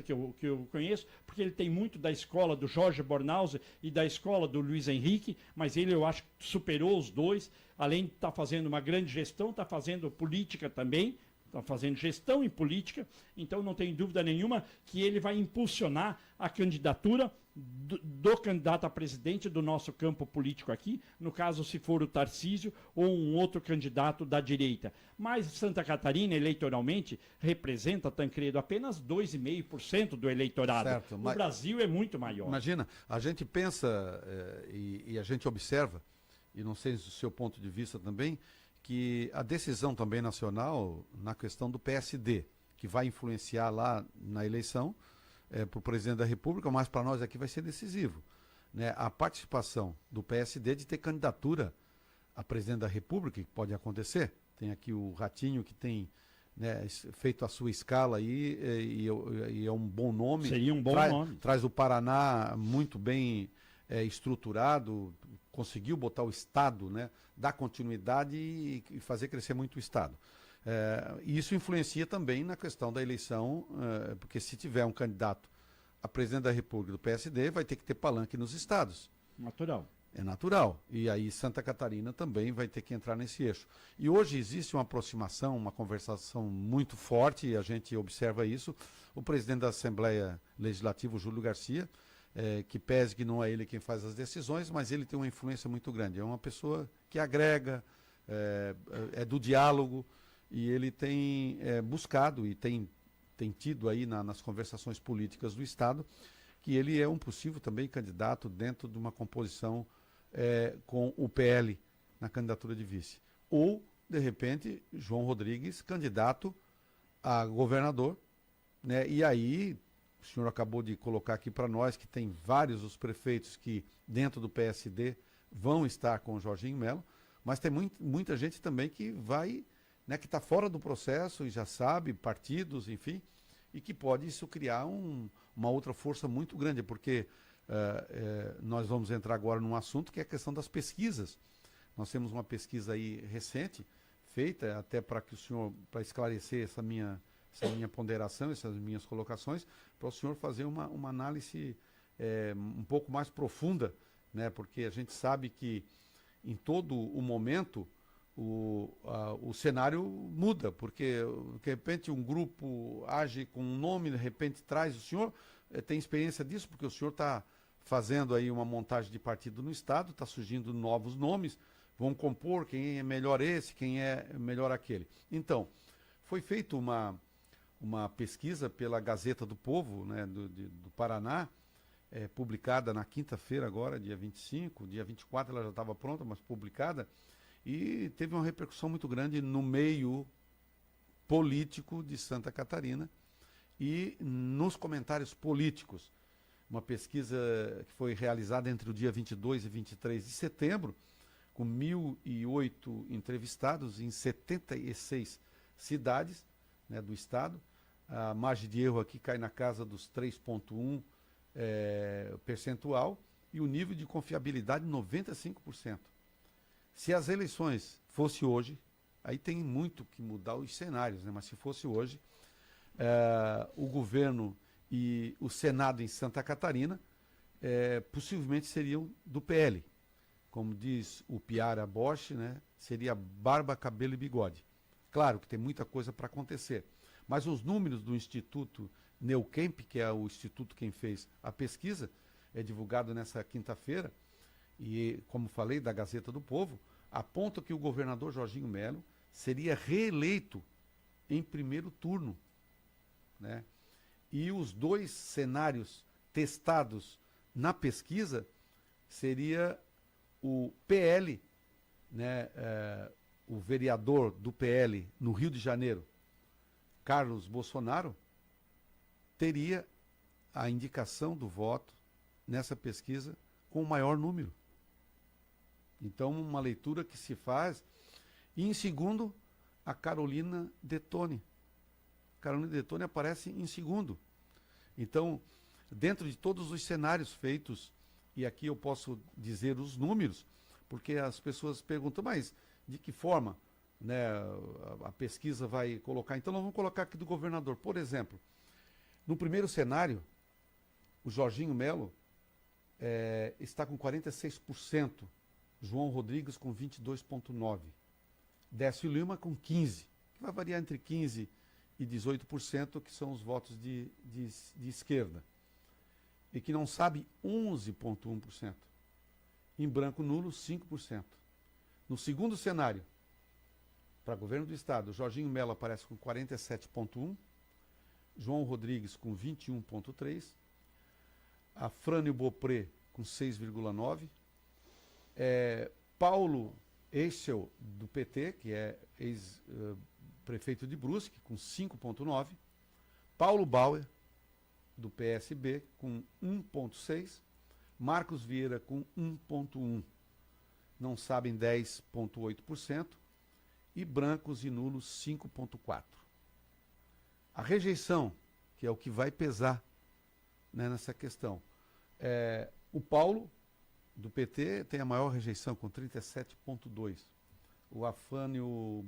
S2: que eu conheço, porque ele tem muito da escola do Jorge Bornhauser e da escola do Luiz Henrique, mas ele, eu acho, que superou os dois, além de estar fazendo uma grande gestão, está fazendo política também, está fazendo gestão em política, então não tem dúvida nenhuma que ele vai impulsionar a candidatura do candidato a presidente do nosso campo político aqui, no caso, se for o Tarcísio ou um outro candidato da direita. Mas Santa Catarina, eleitoralmente, representa, Tancredo, apenas 2,5% do eleitorado. Certo, o Brasil é muito maior.
S1: Imagina, a gente pensa e a gente observa, e não sei se o seu ponto de vista também, que a decisão também nacional na questão do PSD, que vai influenciar lá na eleição para o presidente da República, mas para nós aqui vai ser decisivo, né? A participação do PSD de ter candidatura a presidente da República, que pode acontecer. Tem aqui o Ratinho, que tem, né, feito a sua escala aí, e é um bom nome.
S2: Seria um bom nome.
S1: Traz o Paraná muito bem estruturado, conseguiu botar o Estado, né, dar continuidade e fazer crescer muito o Estado. Isso influencia também na questão da eleição, porque se tiver um candidato a presidente da República do PSD vai ter que ter palanque nos estados.
S2: Natural.
S1: É natural. E aí Santa Catarina também vai ter que entrar nesse eixo. E hoje existe uma aproximação, uma conversação muito forte, e a gente observa isso. O presidente da Assembleia Legislativa, Júlio Garcia, que pese que não é ele quem faz as decisões, mas ele tem uma influência muito grande. É uma pessoa que agrega, é do diálogo, e ele tem buscado e tem tido aí nas conversações políticas do Estado que ele é um possível também candidato dentro de uma composição com o PL na candidatura de vice. Ou, de repente, João Rodrigues, candidato a governador, né? E aí, o senhor acabou de colocar aqui para nós que tem vários os prefeitos que, dentro do PSD, vão estar com o Jorginho Melo, mas tem muita gente também que vai, né, que está fora do processo e já sabe, partidos, enfim, e que pode isso criar uma outra força muito grande, porque nós vamos entrar agora num assunto que é a questão das pesquisas. Nós temos uma pesquisa aí recente, feita até para que o senhor, para esclarecer essa minha ponderação, essas minhas colocações, para o senhor fazer uma análise um pouco mais profunda, né? Porque a gente sabe que em todo o momento o cenário muda, porque de repente um grupo age com um nome, de repente traz, o senhor tem experiência disso, porque o senhor está fazendo aí uma montagem de partido no Estado, está surgindo novos nomes, vão compor quem é melhor esse, quem é melhor aquele. Então, foi feita uma pesquisa pela Gazeta do Povo, né, do Paraná, publicada na quinta-feira agora, dia 25, dia 24 ela já estava pronta, mas publicada, e teve uma repercussão muito grande no meio político de Santa Catarina e nos comentários políticos. Uma pesquisa que foi realizada entre o dia 22 e 23 de setembro, com 1.008 entrevistados em 76 cidades, né, do estado. A margem de erro aqui cai na casa dos 3,1 percentual e o nível de confiabilidade 95%. Se as eleições fosse hoje, aí tem muito que mudar os cenários, né? Mas se fosse hoje, o governo e o Senado em Santa Catarina possivelmente seriam do PL. Como diz o Piara Bosch, né? Seria barba, cabelo e bigode. Claro que tem muita coisa para acontecer, mas os números do Instituto Neucamp, que é o instituto quem fez a pesquisa, é divulgado nessa quinta-feira, e, como falei, da Gazeta do Povo, aponta que o governador Jorginho Melo seria reeleito em primeiro turno, né? E os dois cenários testados na pesquisa seria o PL, né, o vereador do PL no Rio de Janeiro, Carlos Bolsonaro, teria a indicação do voto nessa pesquisa com o maior número. Então, uma leitura que se faz. E em segundo, a Carolina Detone. Carolina Detone aparece em segundo. Então, dentro de todos os cenários feitos, e aqui eu posso dizer os números, porque as pessoas perguntam, mas de que forma, né, a pesquisa vai colocar? Então, nós vamos colocar aqui do governador. Por exemplo, no primeiro cenário, o Jorginho Melo está com 46%, João Rodrigues com 22,9%, Décio Lima com 15%, que vai variar entre 15% e 18%, que são os votos de esquerda, e que não sabe 11,1%. Em branco nulo, 5%. No segundo cenário, para governo do Estado, Jorginho Melo aparece com 47,1%, João Rodrigues com 21,3%, a Frânio Beaupré com 6,9%, Paulo Eichel, do PT, que é ex-prefeito de Brusque, com 5,9%, Paulo Bauer, do PSB, com 1,6%, Marcos Vieira com 1,1%, não sabem 10,8%, e brancos e nulos 5,4%. A rejeição, que é o que vai pesar, né, nessa questão, o Paulo, do PT, tem a maior rejeição, com 37,2%. O Afânio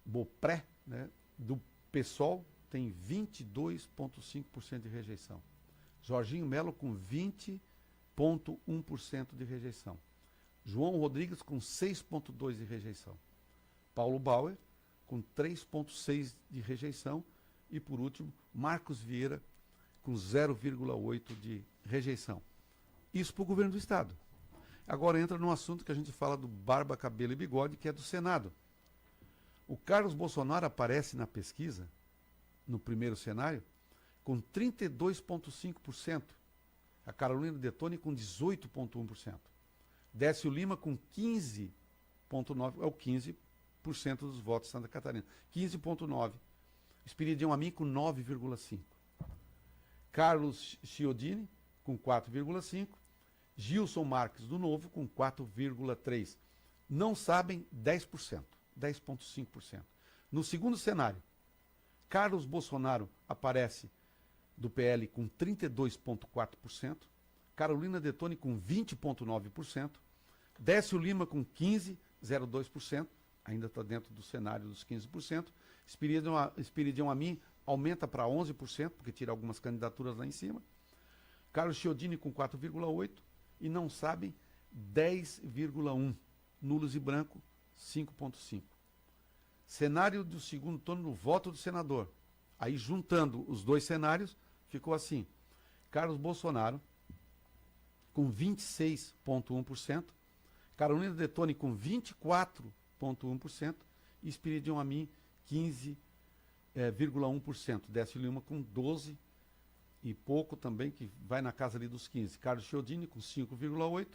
S1: Beaupré, né, do PSOL, tem 22,5% de rejeição. Jorginho Melo com 20,1% de rejeição. João Rodrigues com 6,2% de rejeição. Paulo Bauer com 3,6% de rejeição. E, por último, Marcos Vieira com 0,8% de rejeição. Isso para o governo do Estado. Agora entra num assunto que a gente fala do barba, cabelo e bigode, que é do Senado. O Carlos Bolsonaro aparece na pesquisa, no primeiro cenário, com 32,5%. A Carolina Detoni com 18,1%. Décio Lima com 15,9%, é o 15% dos votos de Santa Catarina. 15,9%. Espiridião Amin com 9,5%. Carlos Chiodini com 4,5%. Gilson Marques do Novo com 4,3%. Não sabem 10%, 10,5%. No segundo cenário, Carlos Bolsonaro aparece do PL com 32,4%, Carolina Detoni com 20,9%, Décio Lima com 15,02%, ainda está dentro do cenário dos 15%, Espiridião Amin aumenta para 11%, porque tira algumas candidaturas lá em cima, Carlos Chiodini com 4,8%, e não sabem 10,1%, nulos e branco 5,5%. Cenário do segundo turno no voto do senador. Aí juntando os dois cenários, ficou assim: Carlos Bolsonaro com 26,1%, Carolina Detoni com 24,1% e Espiridião Amin 15,1%. Décio Lima com 12 e pouco também, que vai na casa ali dos 15%. Carlos Chiodini com 5,8%,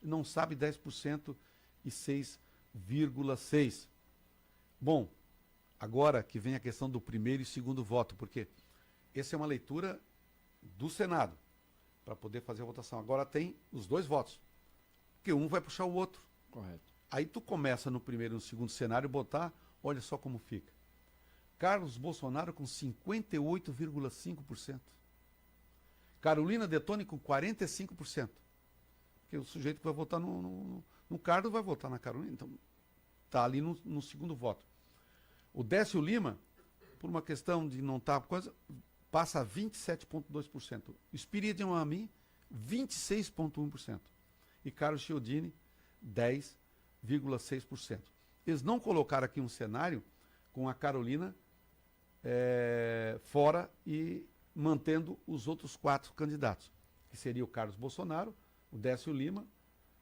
S1: não sabe 10% e 6,6%. Bom, agora que vem a questão do primeiro e segundo voto, porque essa é uma leitura do Senado, para poder fazer a votação. Agora tem os dois votos, porque um vai puxar o outro.
S2: Correto.
S1: Aí tu começa no primeiro e no segundo cenário botar, olha só como fica. Carlos Bolsonaro com 58,5%. Carolina Detoni com 45%. Porque o sujeito que vai votar no Carlos vai votar na Carolina. Então, está ali no segundo voto. O Décio Lima, por uma questão de não estar coisa, passa a 27,2%. Espiridião Amin, 26,1%. E Carlos Chiodini, 10,6%. Eles não colocaram aqui um cenário com a Carolina fora e mantendo os outros 4 candidatos, que seria o Carlos Bolsonaro, o Décio Lima,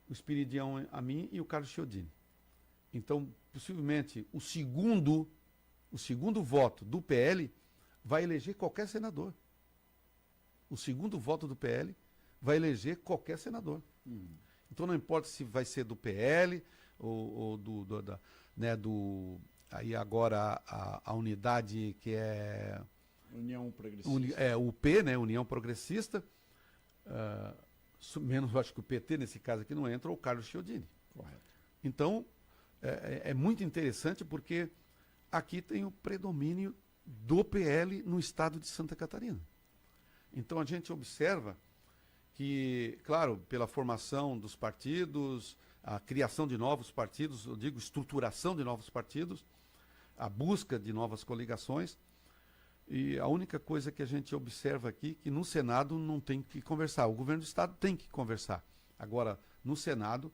S1: o Espiridião Amin e o Carlos Chiodini. Então, possivelmente, o segundo voto do PL vai eleger qualquer senador. O segundo voto do PL vai eleger qualquer senador. Então não importa se vai ser do PL ou aí agora a unidade que é
S2: União Progressista.
S1: o P, né, União Progressista, menos eu acho que o PT nesse caso aqui não entra, ou o Carlos Chiodini.
S2: Correto.
S1: Então é muito interessante porque aqui tem o predomínio do PL no estado de Santa Catarina. Então a gente observa que, claro, pela formação dos partidos, a criação de novos partidos, eu digo estruturação de novos partidos, a busca de novas coligações, e a única coisa que a gente observa aqui é que no Senado não tem que conversar, o governo do estado tem que conversar. Agora, no Senado,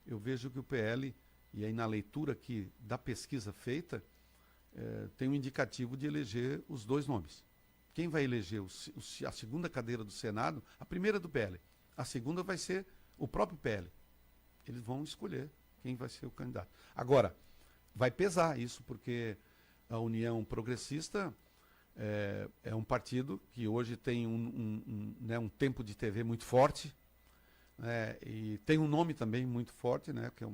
S1: eu vejo que o PL, e aí na leitura aqui da pesquisa feita, tem um indicativo de eleger os dois nomes. Quem vai eleger a segunda cadeira do Senado, a primeira do PL, a segunda vai ser o próprio PL. Eles vão escolher quem vai ser o candidato. Agora, vai pesar isso, porque a União Progressista é um partido que hoje tem um tempo de TV muito forte, né, e tem um nome também muito forte, né, que é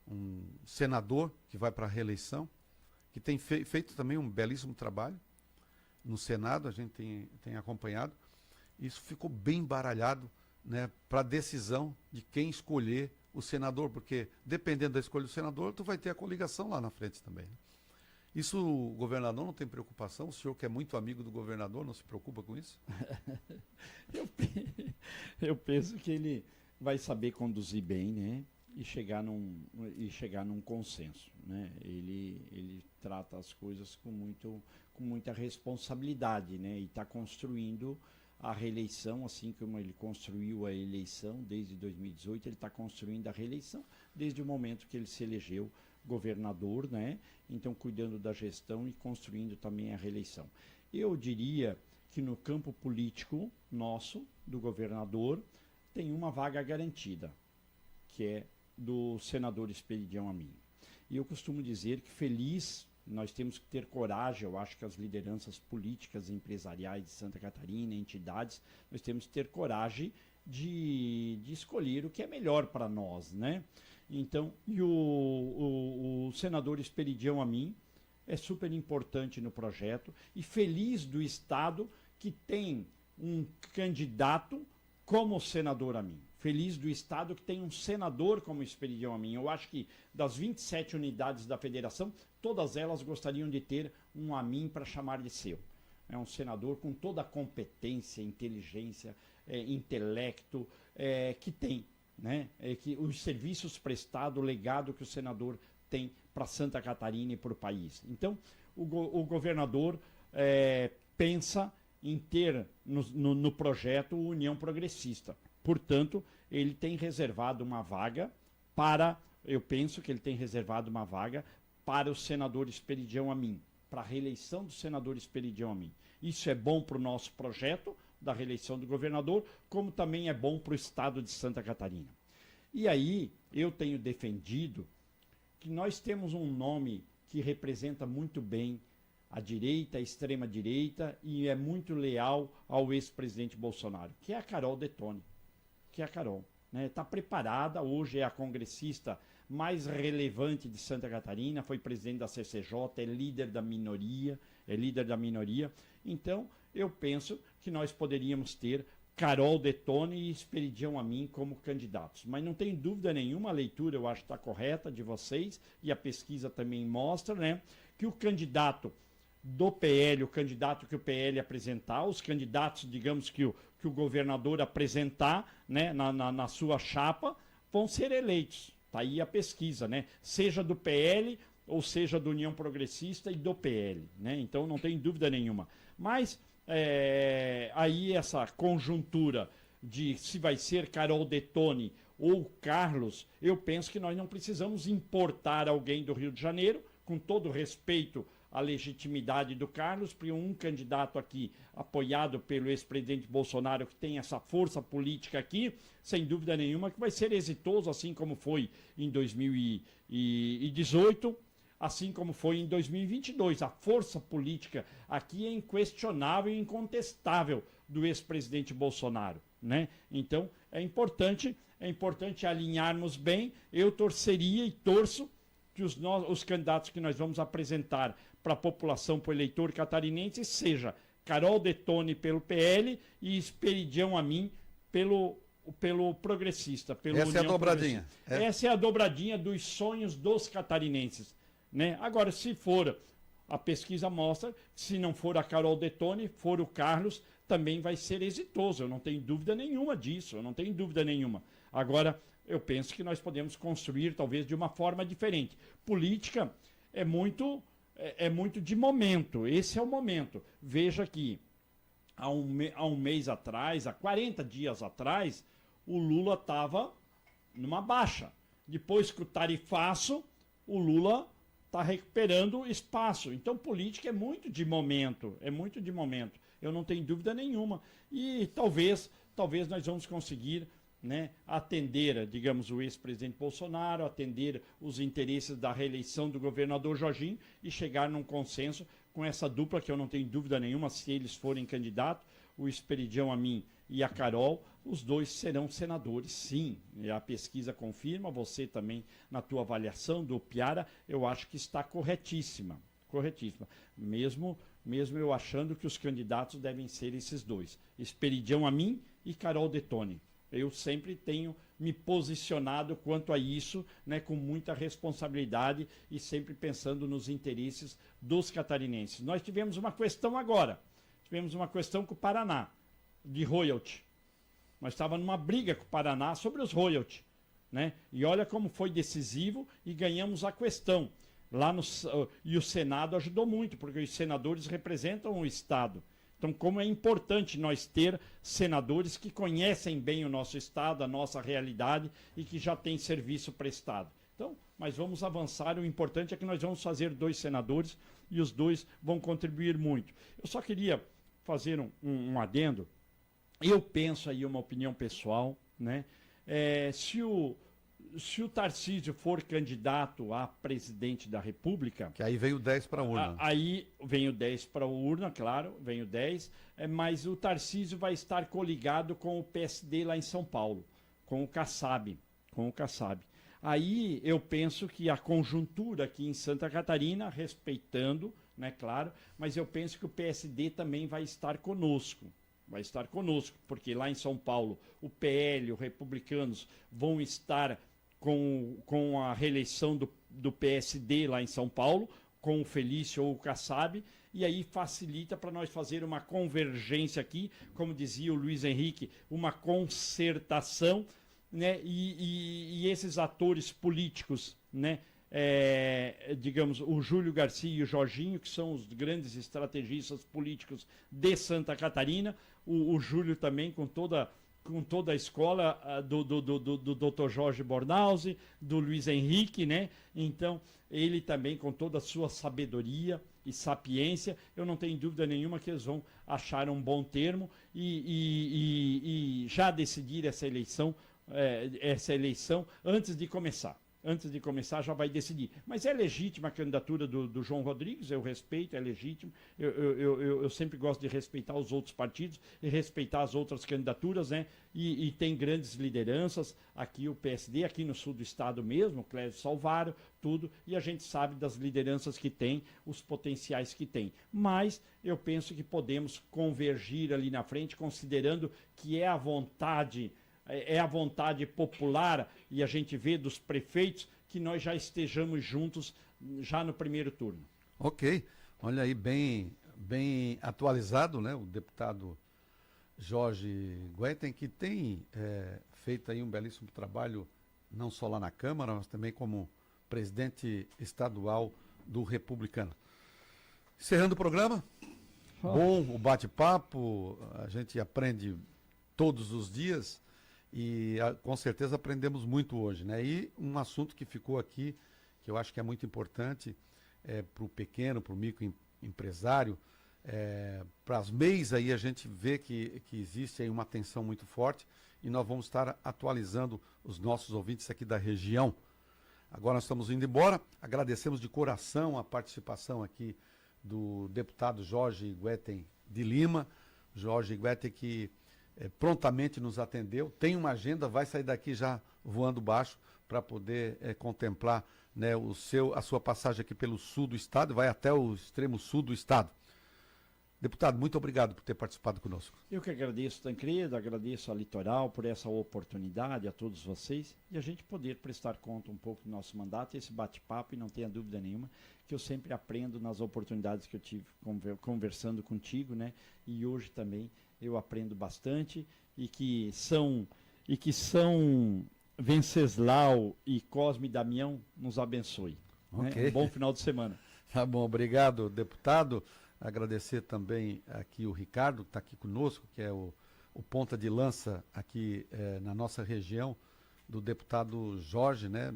S1: um senador que vai para a reeleição, que tem feito também um belíssimo trabalho no Senado, a gente tem acompanhado. Isso ficou bem baralhado, né, para a decisão de quem escolher o senador, porque dependendo da escolha do senador, tu vai ter a coligação lá na frente também. Isso o governador não tem preocupação? O senhor que é muito amigo do governador não se preocupa com isso?
S2: Eu penso que ele vai saber conduzir bem, né? e chegar num consenso, né? Ele trata as coisas com muita responsabilidade, né? E está construindo a reeleição, assim como ele construiu a eleição desde 2018, ele está construindo a reeleição desde o momento que ele se elegeu governador, né? Então cuidando da gestão e construindo também a reeleição. Eu diria que no campo político nosso, do governador, tem uma vaga garantida, que é do senador Esperidião Amin. E eu costumo dizer que feliz, nós temos que ter coragem, eu acho que as lideranças políticas e empresariais de Santa Catarina, entidades, nós temos que ter coragem de escolher o que é melhor para nós, né? Então, e o senador Esperidião Amin é super importante no projeto e feliz do Estado que tem um candidato como o senador Amin. Feliz do Estado que tem um senador como Esperidião Amin. Eu acho que das 27 unidades da federação, todas elas gostariam de ter um Amin para chamar de seu. É um senador com toda a competência, inteligência, intelecto que tem, né? Que os serviços prestados, o legado que o senador tem para Santa Catarina e para o país. Então, o governador pensa em ter no projeto União Progressista. Portanto, ele tem reservado uma vaga eu penso que ele tem reservado uma vaga para o senador Esperidião Amin, para a reeleição do senador Esperidião Amin. Isso é bom para o nosso projeto da reeleição do governador, como também é bom para o estado de Santa Catarina. E aí, eu tenho defendido que nós temos um nome que representa muito bem a direita, a extrema-direita, e é muito leal ao ex-presidente Bolsonaro, que é a Carol Detoni. Que é a Carol. Está preparada, hoje é a congressista mais relevante de Santa Catarina, foi presidente da CCJ, é líder da minoria, Então, eu penso que nós poderíamos ter Carol Detoni e Esperidião Amin como candidatos. Mas não tem dúvida nenhuma, a leitura eu acho que está correta de vocês, e a pesquisa também mostra, né, que o candidato do PL, o candidato que o PL apresentar, os candidatos, digamos, que o governador apresentar, né, na sua chapa, vão ser eleitos. Está aí a pesquisa, né? Seja do PL ou seja do União Progressista e do PL, né? Então não tem dúvida nenhuma. Mas aí essa conjuntura de se vai ser Carol Detoni ou Carlos, eu penso que nós não precisamos importar alguém do Rio de Janeiro, com todo respeito à legitimidade do Carlos, porque um candidato aqui apoiado pelo ex-presidente Bolsonaro, que tem essa força política aqui, sem dúvida nenhuma que vai ser exitoso, assim como foi em 2018, assim como foi em 2022. A força política aqui é inquestionável e incontestável do ex-presidente Bolsonaro, né? Então é importante alinharmos bem. Eu torceria e torço que os candidatos que nós vamos apresentar para a população, para o eleitor catarinense, seja Carol Detoni pelo PL e Esperidião Amin pelo progressista.
S1: Essa é a dobradinha.
S2: Essa é a dobradinha dos sonhos dos catarinenses, né? Agora, se for, a pesquisa mostra que se não for a Carol Detoni, for o Carlos, também vai ser exitoso. Eu não tenho dúvida nenhuma disso, Agora, eu penso que nós podemos construir talvez de uma forma diferente. Política é muito de momento, esse é o momento. Veja que há um mês atrás, há 40 dias atrás, o Lula estava numa baixa. Depois que o tarifaço, o Lula está recuperando espaço. Então, política é muito de momento, Eu não tenho dúvida nenhuma. E talvez nós vamos conseguir, né, atender, digamos, o ex-presidente Bolsonaro, atender os interesses da reeleição do governador Jorginho e chegar num consenso com essa dupla, que eu não tenho dúvida nenhuma, se eles forem candidatos, o Esperidião Amin e a Carol, os dois serão senadores, sim. E a pesquisa confirma, você também, na tua avaliação do Piara, eu acho que está corretíssima. Mesmo eu achando que os candidatos devem ser esses dois, Esperidião Amin e Carol Detoni. Eu sempre tenho me posicionado quanto a isso, né, com muita responsabilidade e sempre pensando nos interesses dos catarinenses. Nós tivemos uma questão agora, com o Paraná, de royalty. Nós estávamos numa briga com o Paraná sobre os royalty, né? E olha como foi decisivo e ganhamos a questão. E o Senado ajudou muito, porque os senadores representam o Estado. Então, como é importante nós ter senadores que conhecem bem o nosso Estado, a nossa realidade e que já têm serviço prestado. Então, mas vamos avançar. O importante é que nós vamos fazer 2 senadores e os 2 vão contribuir muito. Eu só queria fazer um adendo. Eu penso aí uma opinião pessoal, né? Se o Tarcísio for candidato a presidente da República...
S1: Que aí veio 10 para a urna.
S2: Aí vem o 10 para a urna, claro, vem o 10, mas o Tarcísio vai estar coligado com o PSD lá em São Paulo, com o Kassab. Aí eu penso que a conjuntura aqui em Santa Catarina, respeitando, né, claro, mas eu penso que o PSD também vai estar conosco. Porque lá em São Paulo o PL, os republicanos, vão estar com a reeleição do PSD lá em São Paulo, com o Felício ou o Kassab, e aí facilita para nós fazer uma convergência aqui, como dizia o Luiz Henrique, uma concertação, né? E esses atores políticos, né? Digamos, o Júlio Garcia e o Jorginho, que são os grandes estrategistas políticos de Santa Catarina, o Júlio também com toda a escola do Dr. Jorge Bornauzi, do Luiz Henrique, né? Então, ele também com toda a sua sabedoria e sapiência, eu não tenho dúvida nenhuma que eles vão achar um bom termo e já decidir essa eleição antes de começar. Já vai decidir. Mas é legítima a candidatura do João Rodrigues, eu respeito, é legítimo. Eu sempre gosto de respeitar os outros partidos e respeitar as outras candidaturas, né? E tem grandes lideranças, aqui o PSD, aqui no sul do estado mesmo, o Clésio Salvaro, tudo, e a gente sabe das lideranças que tem, os potenciais que tem. Mas eu penso que podemos convergir ali na frente, considerando que é a vontade popular, e a gente vê dos prefeitos que nós já estejamos juntos já no primeiro turno.
S1: Ok, olha aí, bem atualizado, né? O deputado Jorge Guetem, que tem feito aí um belíssimo trabalho, não só lá na Câmara, mas também como presidente estadual do Republicano. Encerrando o programa, bom o bate-papo, a gente aprende todos os dias. E com certeza aprendemos muito hoje, né? E um assunto que ficou aqui, que eu acho que é muito importante para o pequeno, para o microempresário, para as MEIs aí a gente vê que existe aí uma tensão muito forte e nós vamos estar atualizando os nossos ouvintes aqui da região. Agora nós estamos indo embora, agradecemos de coração a participação aqui do deputado Jorge Guetem de Lima, Jorge Guetem que prontamente nos atendeu, tem uma agenda, vai sair daqui já voando baixo para poder contemplar, né, a sua passagem aqui pelo sul do estado, vai até o extremo sul do estado. Deputado, muito obrigado por ter participado conosco.
S2: Eu que agradeço, Tancredo, agradeço a Litoral por essa oportunidade, a todos vocês, e a gente poder prestar conta um pouco do nosso mandato, esse bate-papo, e não tenha dúvida nenhuma, que eu sempre aprendo nas oportunidades que eu tive conversando contigo, né? E hoje também eu aprendo bastante, e que são Venceslau e Cosme e Damião nos abençoe.
S1: Okay.
S2: Né? Um bom final de semana.
S1: Tá bom, obrigado, deputado. Agradecer também aqui o Ricardo, que está aqui conosco, que é o ponta de lança aqui na nossa região, do deputado Jorge, né,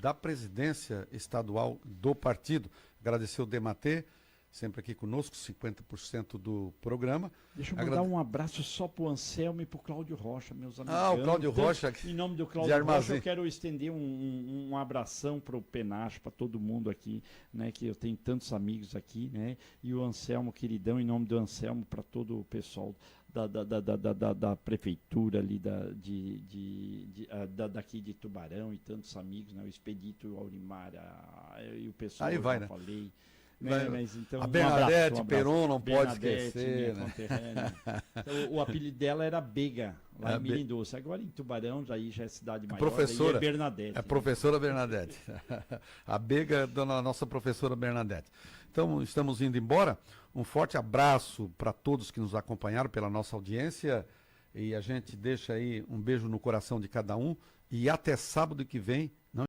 S1: da presidência estadual do partido. Agradecer o Dematê, sempre aqui conosco, 50% do programa.
S2: Deixa eu mandar um abraço só para o Anselmo e para o Cláudio Rocha, meus amigos.
S1: O Cláudio Rocha.
S2: Em nome do Cláudio Rocha, eu quero estender um abração para o Penacho, para todo mundo aqui, né? Que eu tenho tantos amigos aqui, né? E o Anselmo, queridão, em nome do Anselmo, para todo o pessoal da prefeitura ali, daqui de Tubarão e tantos amigos, né? O Expedito, o Aurimar, e o pessoal
S1: aí vai,
S2: que eu
S1: né?
S2: falei. Mas, então,
S1: a Bernadette Peron não pode
S2: Bernadette,
S1: esquecer.
S2: Né? Então, o apelido dela era Bega, lá em Mirindoce. Agora em Tubarão, já é cidade maior,
S1: professora,
S2: é Bernadette.
S1: É professora Bernadette. A Bega da nossa professora Bernadette. Então, estamos indo embora. Um forte abraço para todos que nos acompanharam, pela nossa audiência. E a gente deixa aí um beijo no coração de cada um. e até sábado que vem